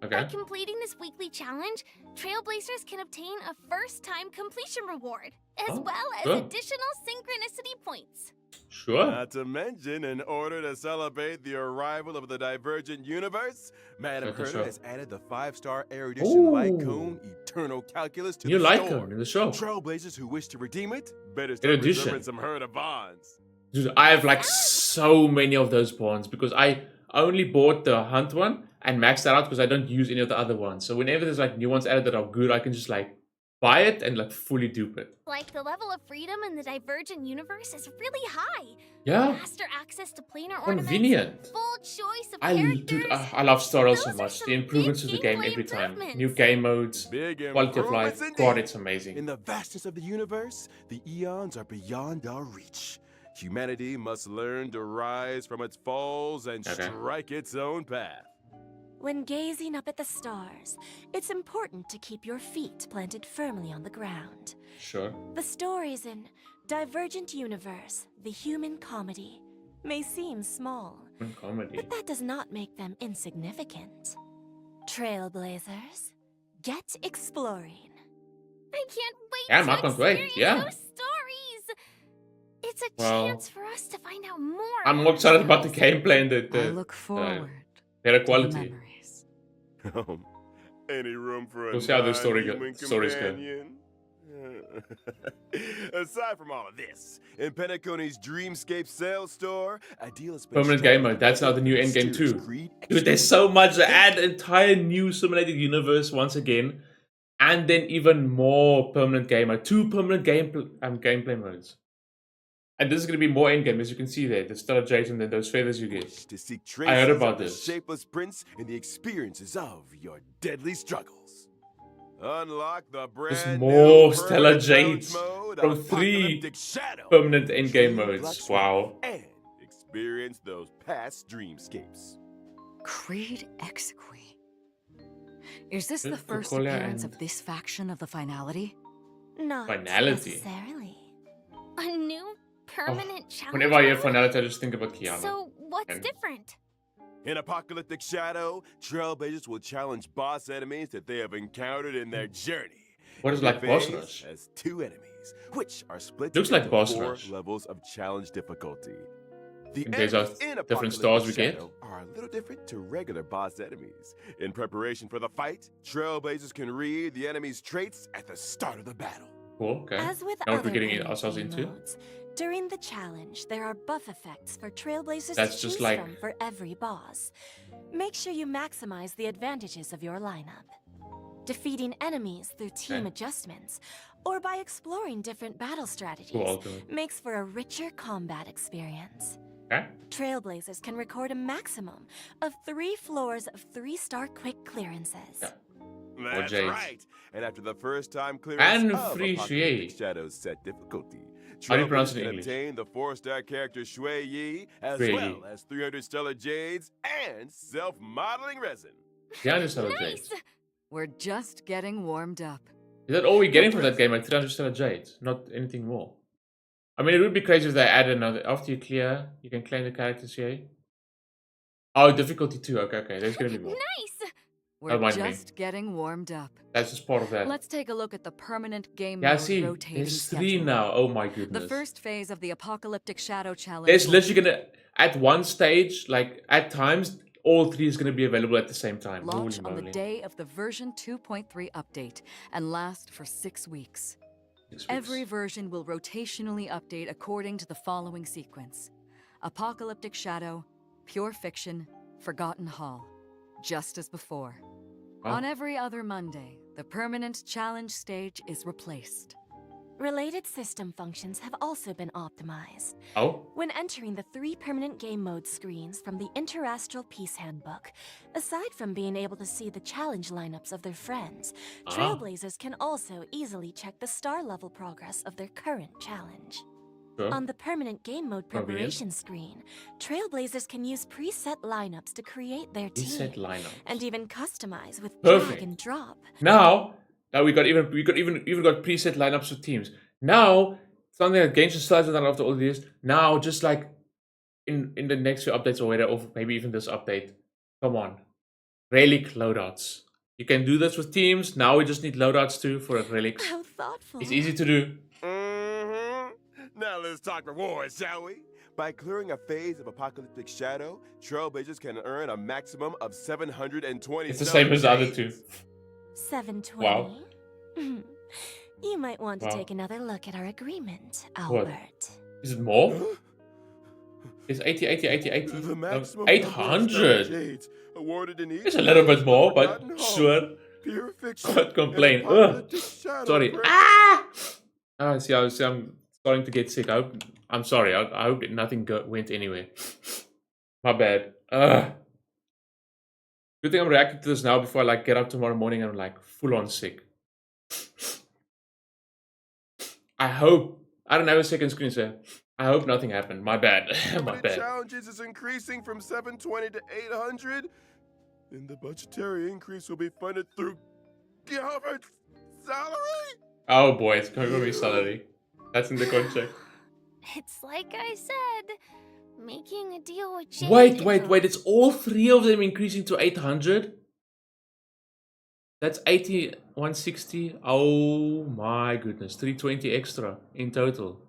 By Okay. completing this weekly challenge, Trailblazers can obtain a first-time completion reward, as Oh, well as sure. additional synchronicity points. Sure. Not to mention, in order to celebrate the arrival of the Divergent Universe, Madam Sure, Herter sure. has added the 5-star erudition light Ooh. cone Eternal Calculus to New the light store. cone in the shop. Trailblazers who wish to redeem it better start Erudition. reserving some Herter bonds. Dude, I have like so many of those bonds because I only bought the Hunt one and maxed that out because I don't use any of the other ones. So whenever there's like new ones added that are good, I can just like buy it and like fully dupe it. Like, the level of freedom in the Divergent Universe is really high. Yeah. Faster access to planar ornaments, Convenient. full choice of Dude, characters. I love Star Rail so Those are much. some The improvements to big the game gameplay every time. improvements. New game modes, Big quality of life. improvements God, indeed. it's amazing. In the vastness of the universe, the eons are beyond our reach. Humanity must learn to rise from its falls and Okay. strike its own path. When gazing up at the stars, it's important to keep your feet planted firmly on the ground. Sure. The stories in Divergent Universe, the human comedy, may seem small, Comedy. but that does not make them insignificant. Trailblazers, get exploring. I can't wait Yeah, to I can't wait, experience yeah. those stories. It's a Well, chance for us to find out more. I'm more excited about the ourselves. gameplay and I the look forward better to the quality. memories. Any room for a We'll see how the stories go. companion? Aside from all of this, in Penacony's Dreamscape sales store, a deal has been Permanent struck game with mode. That's now the new Mysterious endgame too. Creed Dude, there's so much to add. Entire new simulated universe once again, and then even more permanent game mode. 2 permanent gameplay modes. And this is going to be more endgame, as you can see there. The Stellar Jade and then those feathers you get. to seek I heard traces about of the this. shapeless prince and the experiences of your deadly struggles. Unlock the There's brand more new Stellar permanent challenge Jades mode, from 3 Apocalyptic Shadow. permanent endgame Dream modes. Black Wow. and experience those past dreamscapes. Creed Exequi. Is this the Good first Coca-Cola appearance and- of this faction of the finality? Not Finality. necessarily. A new permanent challenge. Whenever I hear mode? finality, I just think about Kiana. So what's And- different? In Apocalyptic Shadow, Trailblazers will challenge boss enemies that they have encountered in their journey. What is Every like boss phase rush? has 2 enemies, which are split Looks like into boss 4 rush. levels of challenge difficulty. The And these are enemies in different Apocalyptic stars we get? Shadow are a little different to regular boss enemies. In preparation for the fight, Trailblazers can read the enemy's traits at the start of the battle. Cool, okay. As with Know what other we're getting permanent ourselves game into? modes, during the challenge, there are buff effects for Trailblazers That's to just choose like- from for every boss. Make sure you maximize the advantages of your lineup. Defeating enemies through team Okay. adjustments, or by exploring different battle strategies, Cool, I'll do it. makes for a richer combat experience. Okay. Trailblazers can record a maximum of 3 floors of 3-star quick clearances. Yeah. That's Jades. right. And after the first time clearance And of free Apocalyptic Shui. Shadow's set difficulty, How do you pronounce Trailblazers it in can English? obtain the 4-star character Shui Yi, as Shui well Yi. as 300 stellar jades and self-modeling resin. Yeah, I just Stellar Nice. Jades. We're just getting warmed up. Is that all we're getting from that game? Like 300 Stellar Jades, not anything more. I mean, it would be crazy if they added another. After you clear, you can claim the characters here. Oh, difficulty 2. Okay. There's gonna be more. Nice. We're mind me. just getting warmed up. That's just part of that. Let's take a look at the permanent game Yeah, mode see, rotating there's 3 schedule. now. Oh my goodness. The first phase of the Apocalyptic Shadow Challenge. There's will literally gonna at one stage, like at times, all 3 is gonna be available at the same time. launch Holy on the moly. day of the version 2.3 update and last for 6 weeks. 6 weeks. Every version will rotationally update according to the following sequence: Apocalyptic Shadow, Pure Fiction, Forgotten Hall. Just as before. Oh. On every other Monday, the permanent challenge stage is replaced. Related system functions have also been optimized. Oh, When entering the 3 permanent game mode screens from the Interastral Peace Handbook, aside from being able to see the challenge lineups of their friends, Trailblazers can also easily check the star level progress of their current challenge. sure. On the permanent game mode Convenient. preparation screen, Trailblazers can use preset lineups to create their Reset team, lineup. and even customize with Perfect. drag and drop. Now we got even got preset lineups of teams. Now something that Genshin Stars has done after all this. Now just like in the next few updates or whatever, or maybe even this update. Come on, relic loadouts. You can do this with teams. Now we just need loadouts too for relics. How thoughtful. It's easy to do. Now let's talk rewards, shall we? By clearing a phase of Apocalyptic Shadow, Trailblazers can earn a maximum of 720. It's the same as the other two. 720. Wow. You might want to Wow. take another look at our agreement, What? Albert. Is it more? It's 80, 80, 80, 80. The maximum 800. Jades awarded in each It's a little bit more, but Forgotten Hall, sure. Pure fiction, Can't complain. and Apocalyptic Shadow Sorry. pre- See, I'm starting to get sick. I'm sorry. I hope nothing went anywhere. My bad. Good thing I'm reacting to this now before I like get up tomorrow morning and I'm like full on sick. I hope I don't have a second screen, so I hope nothing happened. My bad. My Limited bad. challenges is increasing from 720 to 800, and the budgetary increase will be funded through Gilbert's salary. Oh boy, it's going to be salary. That's in the contract. It's like I said, making a deal with Jade. Wait. It's all 3 of them increasing to 800? That's 80, 160. Oh my goodness. 320 extra in total.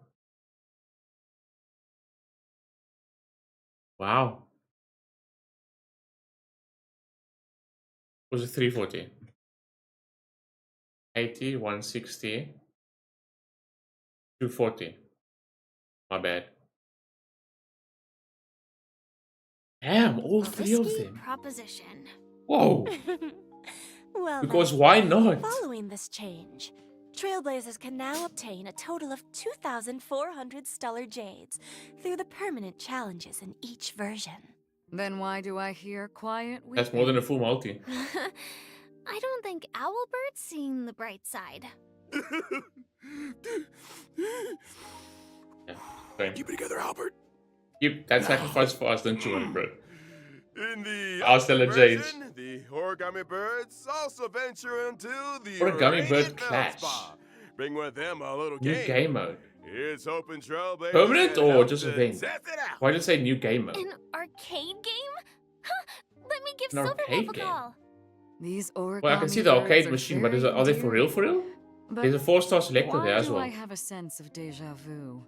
Wow. Was it 340? 80, 160, 240. My bad. Damn, all 3 of Risky them. proposition. Whoa. Well, Because then, why not? following this change, Trailblazers can now obtain a total of 2,400 Stellar Jades through the permanent challenges in each version. Then why do I hear quiet weeping? That's more than a full multi. I don't think Owlbird's seen the bright side. Yeah, same. Keep it together, Albert. Yep, that sacrifice for us, don't you worry, bro. In the I'll still upper a Jade. version, the origami birds also venture into the Origami bird Radiant clash. Spa. Bring with them a little New game. game mode. It's open Trailblazers. Permanent and or help just to event? test it out. Why did it say new game mode? An arcade game? Huh, let me give An Silverwolf arcade a game? call. These origami Well, I can see the birds arcade are machine, but very are they for real? For real? But There's a 4-star selector why there as do well. I have a sense of deja vu?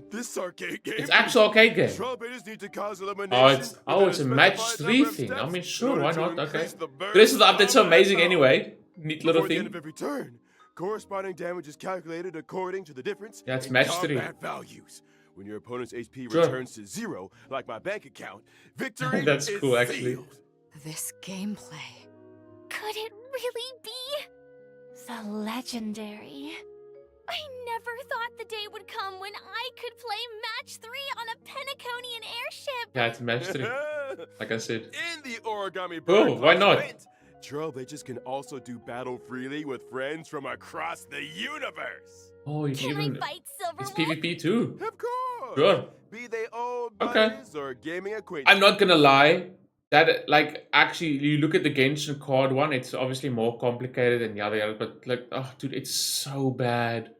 This arcade game. It's actual arcade game. Trailblazers need to cause elimination. It's a match 3 thing. I mean, sure, why not? Okay. The rest of the update's amazing anyway. Neat little Before the end thing. of every turn, corresponding damage is calculated according to the difference Yeah, it's in match 3. combat values. When your opponent's HP Sure. returns to 0, like my bank account, victory That's is cool, actually. sealed. This gameplay. Could it really be? The legendary. I never thought the day would come when I could play match 3 on a Penaconian airship. Yeah, it's match 3. Like I said. In the origami Oh, bird why class not? event, Trailblazers can also do battle freely with friends from across the universe. Oh, you can Can I even. fight It's Silverwolf? PvP too. Of course. Sure. Be they old Okay. buddies or gaming acquaintances. I'm not gonna lie. That like actually, you look at the Genshin card one. It's obviously more complicated than the other, but like, oh, dude, it's so bad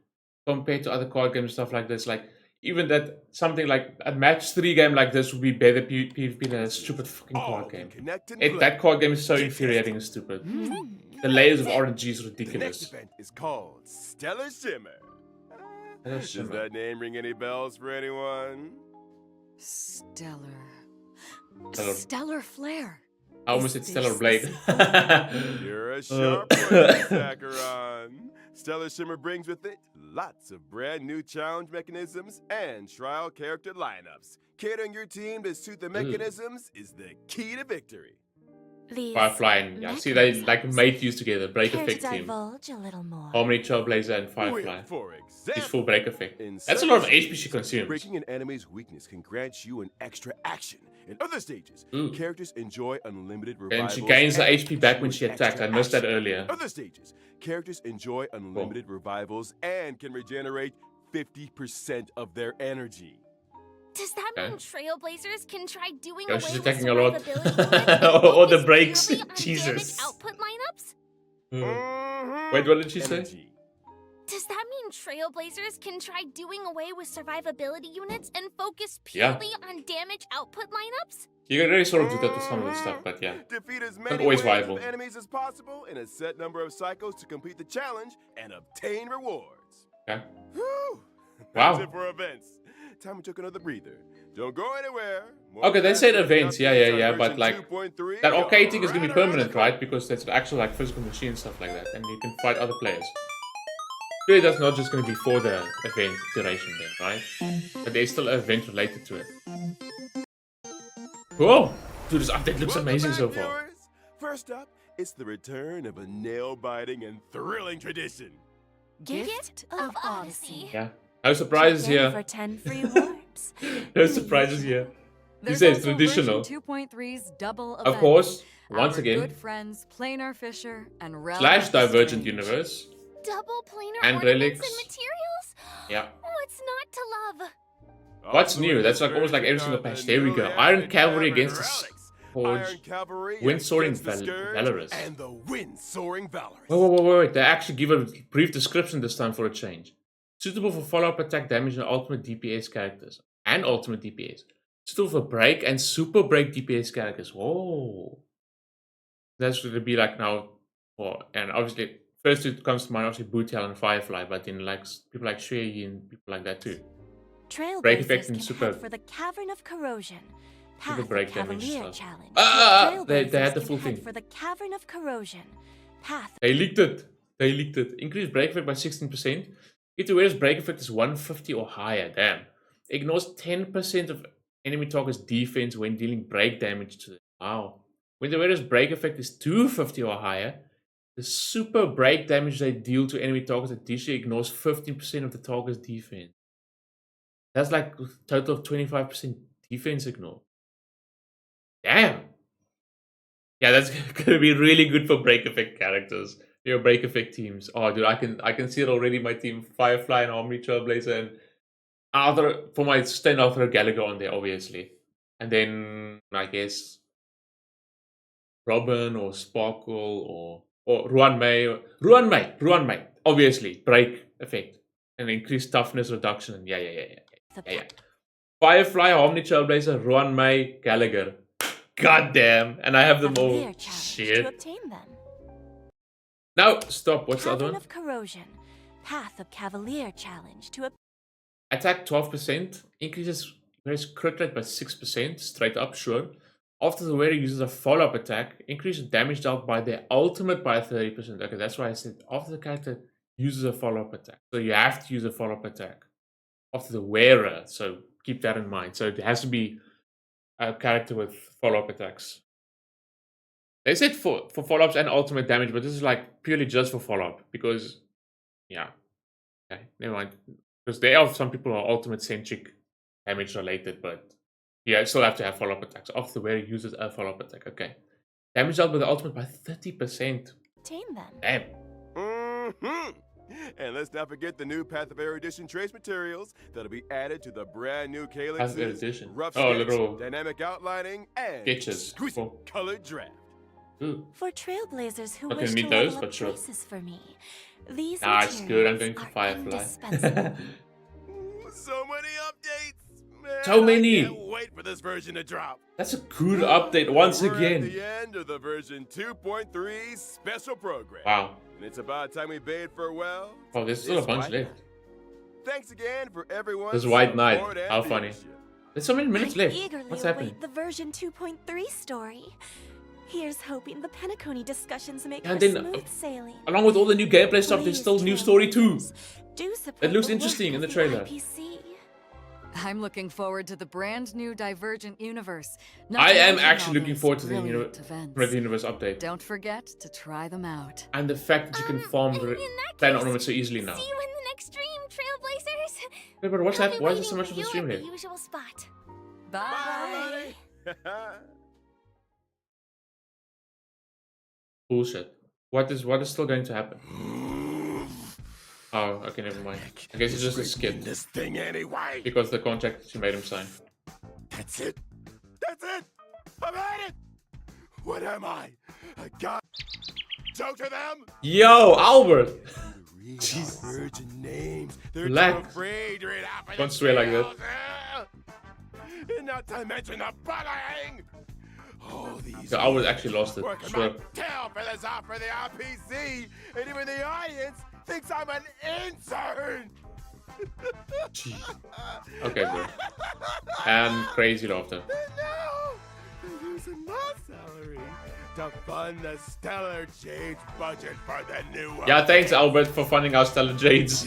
compared to other card games and stuff like this. Like, even that something like a match 3 game like this would be better PvP than a stupid fucking All card game. can connect and play. That card game is so infuriating and stupid. The layers of RNG is The next ridiculous. event is called Stellar Shimmer. Stellar Does Shimmer. that name ring any bells for anyone? Stellar. Stellar. Stellar flare. I almost said Is Stellar this Blade. You're a sharp one, Saccharon. Stellar Shimmer brings with it lots of brand new challenge mechanisms and trial character lineups. Catering your team to suit the mechanisms is the key to victory. These Firefly and yeah, see they like mechanisms. mate use together. Break Care effect to team. divulge a little more? Harmony, Trailblazer, and Firefly. Well, for Is example, full break effect. in That's a lot of certain HP she stages, consumes. breaking an enemy's weakness can grant you an extra action. In other stages, Ooh. characters enjoy unlimited And revivals. she gains the and HP back when grant she you an attacks. I extra missed that action. earlier. In other stages, characters enjoy unlimited revivals and can regenerate 50% of their energy. Does that Okay. mean Trailblazers can try doing Yo, away she's with attacking a lot. survivability units and Or the focus breaks. purely on Jesus. damage output lineups? Mhm. Wait, what did she say? Energy. Does that mean Trailblazers can try doing away with survivability units and focus Yeah. purely on damage output lineups? You can really sort of do that with some of the stuff, but yeah. Defeat as many always waves viable. of enemies as possible in a set number of cycles to complete the challenge and obtain rewards. Okay. Whew. Wow. That's it for events. Time we took another breather. Don't go anywhere. More Okay, they plans said for events, yeah, updates on but version like 2.3 that arcade thing is are gonna be right around permanent, the right? Because that's an actual like physical machine and stuff like that, and you can fight other players. Surely that's not just gonna be for the event duration then, right? But there's still an event related to it. Whoa! Dude, this update looks Welcome amazing back, so far. viewers. First up, it's the return of a nail-biting and thrilling tradition. Gift of Odyssey. Yeah. No surprises Check in here. for 10 free warps. No surprises here. You There's say it's also traditional. version 2.3's double Of event. course, once Our again, good friends Planar Fisher and Realm slash of the Divergent Strange. Universe. Double planar And ornaments relics. and materials? Yeah. What's not to love? What's Also new? in That's this like almost like every version single are the patch. There we go. newly Iron added Cavalry Cavern against the relics. Forge. Iron Cavalry Wind Soaring against the Scourge Valorous. and the Wind Soaring Valorous. Wait. They actually give a brief description this time for a change. Suitable for follow-up attack damage and ultimate DPS characters. And ultimate DPS. Suitable for break and super break DPS characters. Whoa. That's going to be like now. And obviously, first it comes to mind, obviously, Bootyal and Firefly. But then like people like Shui and people like that too. Break effect Trailblazers and can super- head for the Cavern of Corrosion. Super Path of break damage Cavalier stuff. Challenge. They had Trailblazers the can full head thing. for the Cavern of Corrosion. Path. They leaked it. Increase break effect by 16%. If the wearer's break effect is 150 or higher, damn. Ignores 10% of enemy target's defense when dealing break damage to them. Wow. When the wearer's break effect is 250 or higher, the super break damage they deal to enemy targets additionally ignores 15% of the target's defense. That's like a total of 25% defense ignore. Damn. Yeah, that's gonna be really good for break effect characters. Your break effect teams. Oh, dude, I can see it already. My team Firefly and Harmony Trailblazer and for my stand, I'll throw Gallagher on there, obviously, and then I guess Robin or Sparkle or Ruan May. Obviously, break effect and increased toughness reduction. And yeah. Firefly, Harmony Trailblazer, Ruan May, Gallagher. God damn, and I have them all. Cavalier Challenge to Shit. obtain them. No, stop. What's the other Cavern one? of Corrosion. Path of Cavalier Challenge to Attack 12%, increases wearer's crit rate by 6%, straight up, sure. After the wearer uses a follow-up attack, increases damage dealt by their ultimate by 30%. Okay, that's why I said after the character uses a follow-up attack. So you have to use a follow-up attack after the wearer, so keep that in mind. So it has to be a character with follow-up attacks. They said for follow-ups and ultimate damage, but this is like purely just for follow-up because, yeah. Okay, never mind. Because there are some people who are ultimate centric damage related, but yeah, you still have to have follow-up attacks. After the wearer uses a follow-up attack. Okay. Damage dealt with the ultimate by 30%. obtain them. Damn. Mm-hmm. And let's not forget the new Path of Air Edition trace materials that'll be added to the brand new Path of Air calyxes, Edition. rough Oh, sketch, little dynamic outlining, and sketches. exquisite Cool. colored draft. Ooh. For Trailblazers who Not wish gonna to meet those, level but up sure. traces for me, these Nah, it's good. I'm materials going for are Firefly. indispensable. So many updates, man. So many. I can't wait for this version to drop. That's a good update once We're again. at the end of the version 2.3 special program. Wow. And it's about time we bade farewell. Oh, there's still a This bunch White left. Knight. Thanks again for everyone's There's White Knight. support and How funny. viewership. There's so many minutes I left. eagerly What's await happening? the version 2.3 story. Here's hoping the Penacony discussions make And for then, smooth sailing. Along with all the new gameplay stuff, there's Please, still new story too. Trailblazers, do support It looks the work interesting in of the trailer. IPC. I'm looking forward to the brand new Divergent universe. I am mention actually all looking those forward to the brilliant events. Red Universe update. Don't forget to try them out. And the fact that you can farm in the that planet case, ornaments so easily now. See you in the next stream, Trailblazers. Wait, but what's I'll that? be Why is there waiting so much for of the you stream at here? the usual spot. Bye. Bullshit. What is still going to happen? Oh, okay, never mind. I guess it's just a skip. This thing anyway. Because the contract she made him sign. That's it. That's it. I've had it. What am I? A god? Joke to them? Yo, Albert! Read Jesus. our virgin names. They're Relax. too afraid to read out for Don't swear like that. themselves. And not to mention the bullying. Oh, these So Albert actually lost it. working Sure. my tail for this off for the RPC, and even the audience thinks I'm an intern. Jeez. Okay, bro. And crazy laughter. No, they're using my salary to fund the Stellar Jade budget for the new one. Yeah, thanks Albert for funding our Stellar Jades.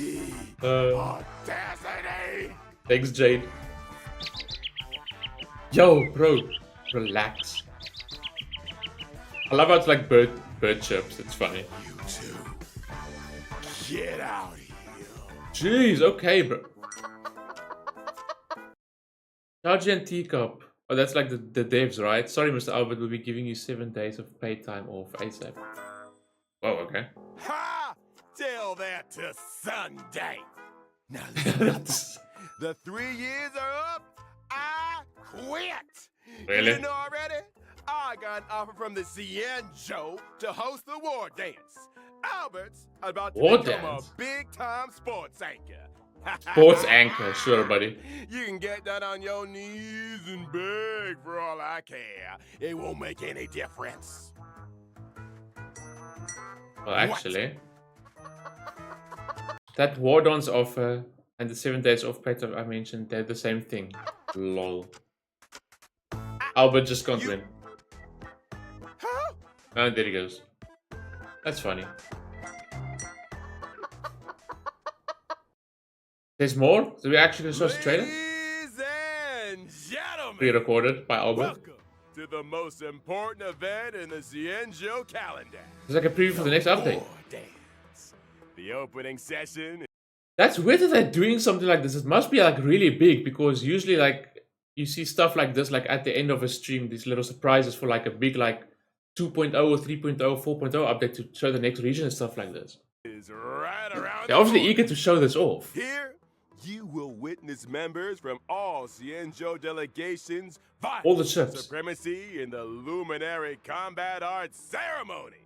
Audacity! Thanks Jade. Yo, bro, relax. I love how it's like bird chirps. It's funny. You two, get out here. Jeez, okay, bro. Charge and teacup. Oh, that's like the devs, right? Sorry, Mr. Albert, we'll be giving you 7 days of paid time off ASAP. Oh, okay. Ha! Tell that to Sunday. Now That's... the 3 years are up. I quit. Really? You didn't know already? I got an offer from the CNJO to host the war dance. Albert's about to War become dance? a big-time sports anchor. Sports anchor, sure, buddy. You can get that on your knees and beg for all I care. It won't make any difference. Well, actually, that War Dance offer and the 7 days off paid time I mentioned, they're the same thing. Lol. Albert just can't win. Huh? Oh, there he goes. That's funny. There's more? So we actually gonna show us a trailer? Ladies and gentlemen, Pre-recorded by Albert. welcome to the most important event in the CNJO calendar. It's like a preview for the next update. War Dance. The opening session. That's weird that they're doing something like this. It must be like really big because usually like you see stuff like this like at the end of a stream, these little surprises for like a big like 2.0 or 3.0, 4.0 update to show the next region and stuff like this. Is right around They're obviously the eager to show this off. Here, you will witness members from all CNJO delegations vie All the for ships. supremacy in the Luminary Combat Arts Ceremony.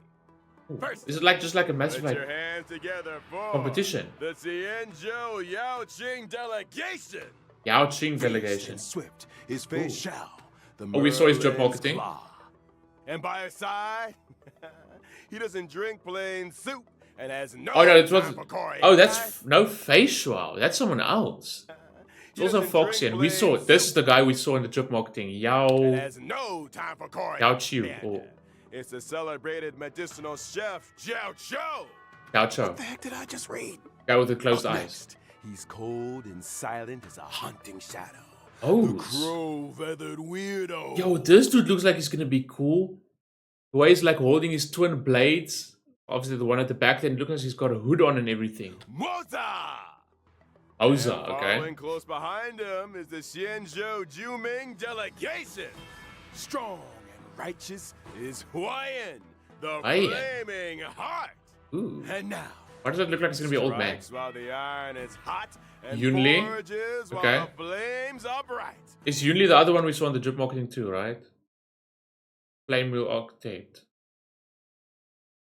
First, Is it like just like a massive put like your hands together for competition? the CNJO Yaoqing delegation. Yao Ching delegation. And swift is Fei Ooh. Xiao, the Oh, we saw his job Merlin's marketing. claw. And by his side, he doesn't drink plain soup and has no Oh no, it time was. for Corey. Oh, that's no facial. That's someone else. It's also Foxy, and we saw this is the guy we saw in the job marketing. And Yao has no time for Corey. Yao Chiu. Oh, It's the celebrated medicinal chef Jiao Cho. Yao What Cho. the heck did I just read? Guy with the closed Up eyes. next, he's cold and silent as a hunting shadow. Oh. The crow-feathered weirdo. Yo, this dude looks like he's gonna be cool. The way he's like holding his twin blades. Obviously the one at the back, then look like he's got a hood on and everything. Moza! Oza, And okay. following close behind him is the Xianzhou Juming delegation. Strong and righteous is Huayan, the Huayan. flaming heart. Ooh. And now, Why does it look like he's gonna be an old man? strikes while the iron is hot and Yun Li? forges Okay. while the flames are bright. Is Yunli the other one we saw in the job marketing too, right? Flame Wheel Octate.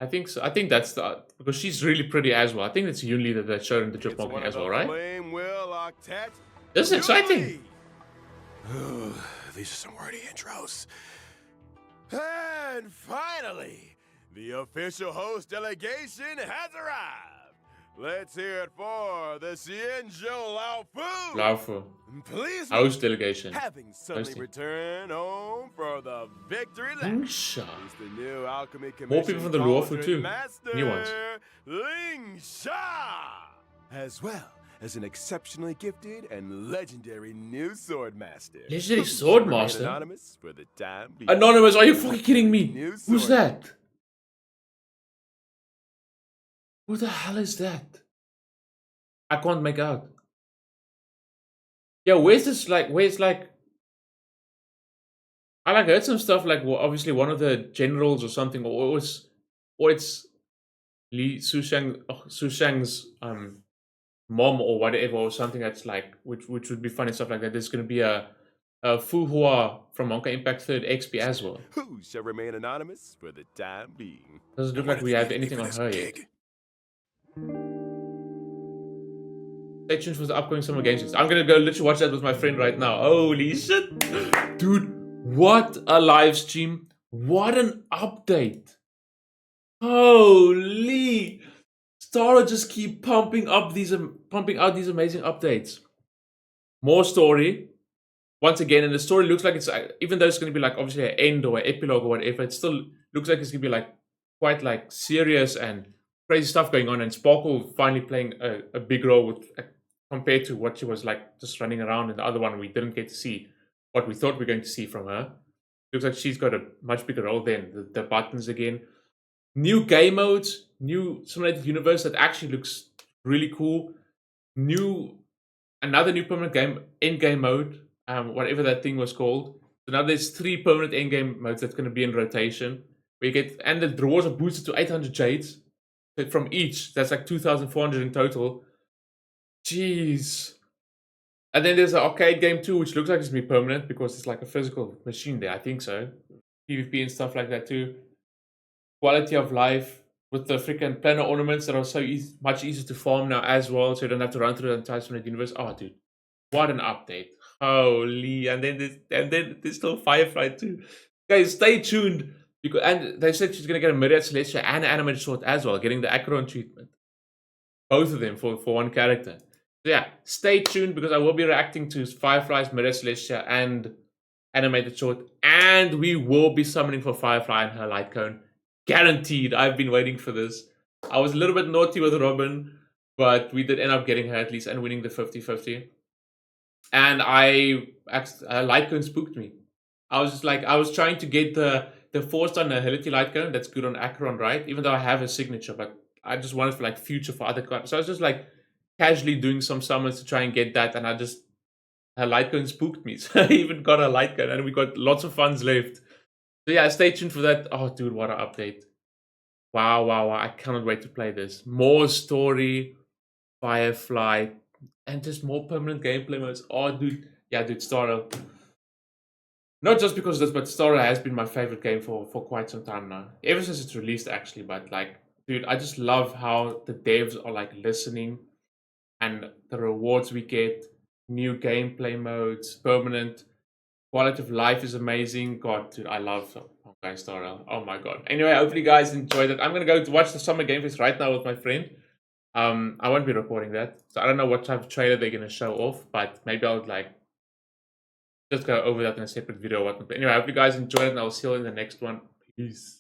I think so. I think that's the because she's really pretty as well. I think it's Yunli that they showed in the job It's one marketing of as well, the right? Flame Wheel Octet. This is exciting. Yun Li. These are some wordy intros. And finally, the official host delegation has arrived. Let's hear it for the Xianzhou Lao Fu. Laufu. Please, House delegation. having suddenly Hosting. returned home for the victory lap. Lingsha. He's the new alchemy commission. More people from the Luofu cauldron too. Master, New ones. Ling Sha. As well as an exceptionally gifted and legendary new sword master. Legendary Who shall sword remain master? Anonymous for the time being. Anonymous, are you fucking kidding me? New Who's sword- that? Who the hell is that? I can't make out. Yeah, where's this like? Where's like? I like heard some stuff like obviously one of the generals or something, or it's Li Sushang, Sushang's mom or whatever, or something that's like which would be funny stuff like that. There's gonna be a Fu Hua from Honkai Impact 3rd XP as well. Who shall remain anonymous for the time being. Doesn't look What like if we you have needed me anything for on this her yet. gig? Stay tuned for the upcoming summer games. I'm gonna go literally watch that with my friend right now. Holy shit, dude! What a live stream! What an update! Holy! Star just keep pumping out these amazing updates. More story, once again, and the story looks like it's even though it's going to be like obviously an end or an epilogue or whatever, it still looks like it's going to be like quite like serious and crazy stuff going on. And Sparkle finally playing a big role with compared to what she was like just running around in the other one. We didn't get to see what we thought we were going to see from her. Looks like she's got a much bigger role then. The buttons again. New game modes, new simulated universe that actually looks really cool. Another new permanent game end-game mode, whatever that thing was called. So now there's 3 permanent end-game modes that's going to be in rotation. Where you get, and the rewards are boosted to 800 jades from each. That's like 2,400 in total. Jeez. And then there's an arcade game too, which looks like it's going to be permanent because it's like a physical machine there. I think so. PvP and stuff like that too. Quality of life with the freaking planner ornaments that are so much easier to farm now as well, so you don't have to run through the entire Simulated universe. Oh, dude, what an update! Holy! And then there's still Firefly too. Guys, stay tuned because and they said she's gonna get a Myriad Celestia and an animated sword as well, getting the Acheron treatment. Both of them for one character. So yeah, stay tuned because I will be reacting to Firefly's Myriad Celestia and animated sword, and we will be summoning for Firefly and her light cone. Guaranteed. I've been waiting for this. I was a little bit naughty with Robin, but we did end up getting her at least and winning the 50-50. And light cone spooked me. I was just like, I was trying to get the 4-star Nihility light cone. That's good on Acheron, right? Even though I have a signature, but I just wanted for like future for other cards. So I was just like casually doing some summons to try and get that, and her light cone spooked me. So I even got a light cone, and we got lots of funds left. So yeah, stay tuned for that. Oh, dude, what an update. Wow. I cannot wait to play this. More story, Firefly, and just more permanent gameplay modes. Oh, dude. Yeah, dude, Star. Not just because of this, but Star has been my favorite game for quite some time now. Ever since it's released, actually. But, like, dude, I just love how the devs are, like, listening. And the rewards we get. New gameplay modes, permanent. Quality of life is amazing. God, dude, I love Honkai Star Rail. Oh my god. Anyway, hopefully you guys enjoyed it. I'm gonna go to watch the Summer Game Fest right now with my friend. I won't be recording that, so I don't know what type of trailer they're gonna show off, but maybe I'll like just go over that in a separate video or whatnot. But anyway, I hope you guys enjoyed it, and I'll see you in the next one. Peace.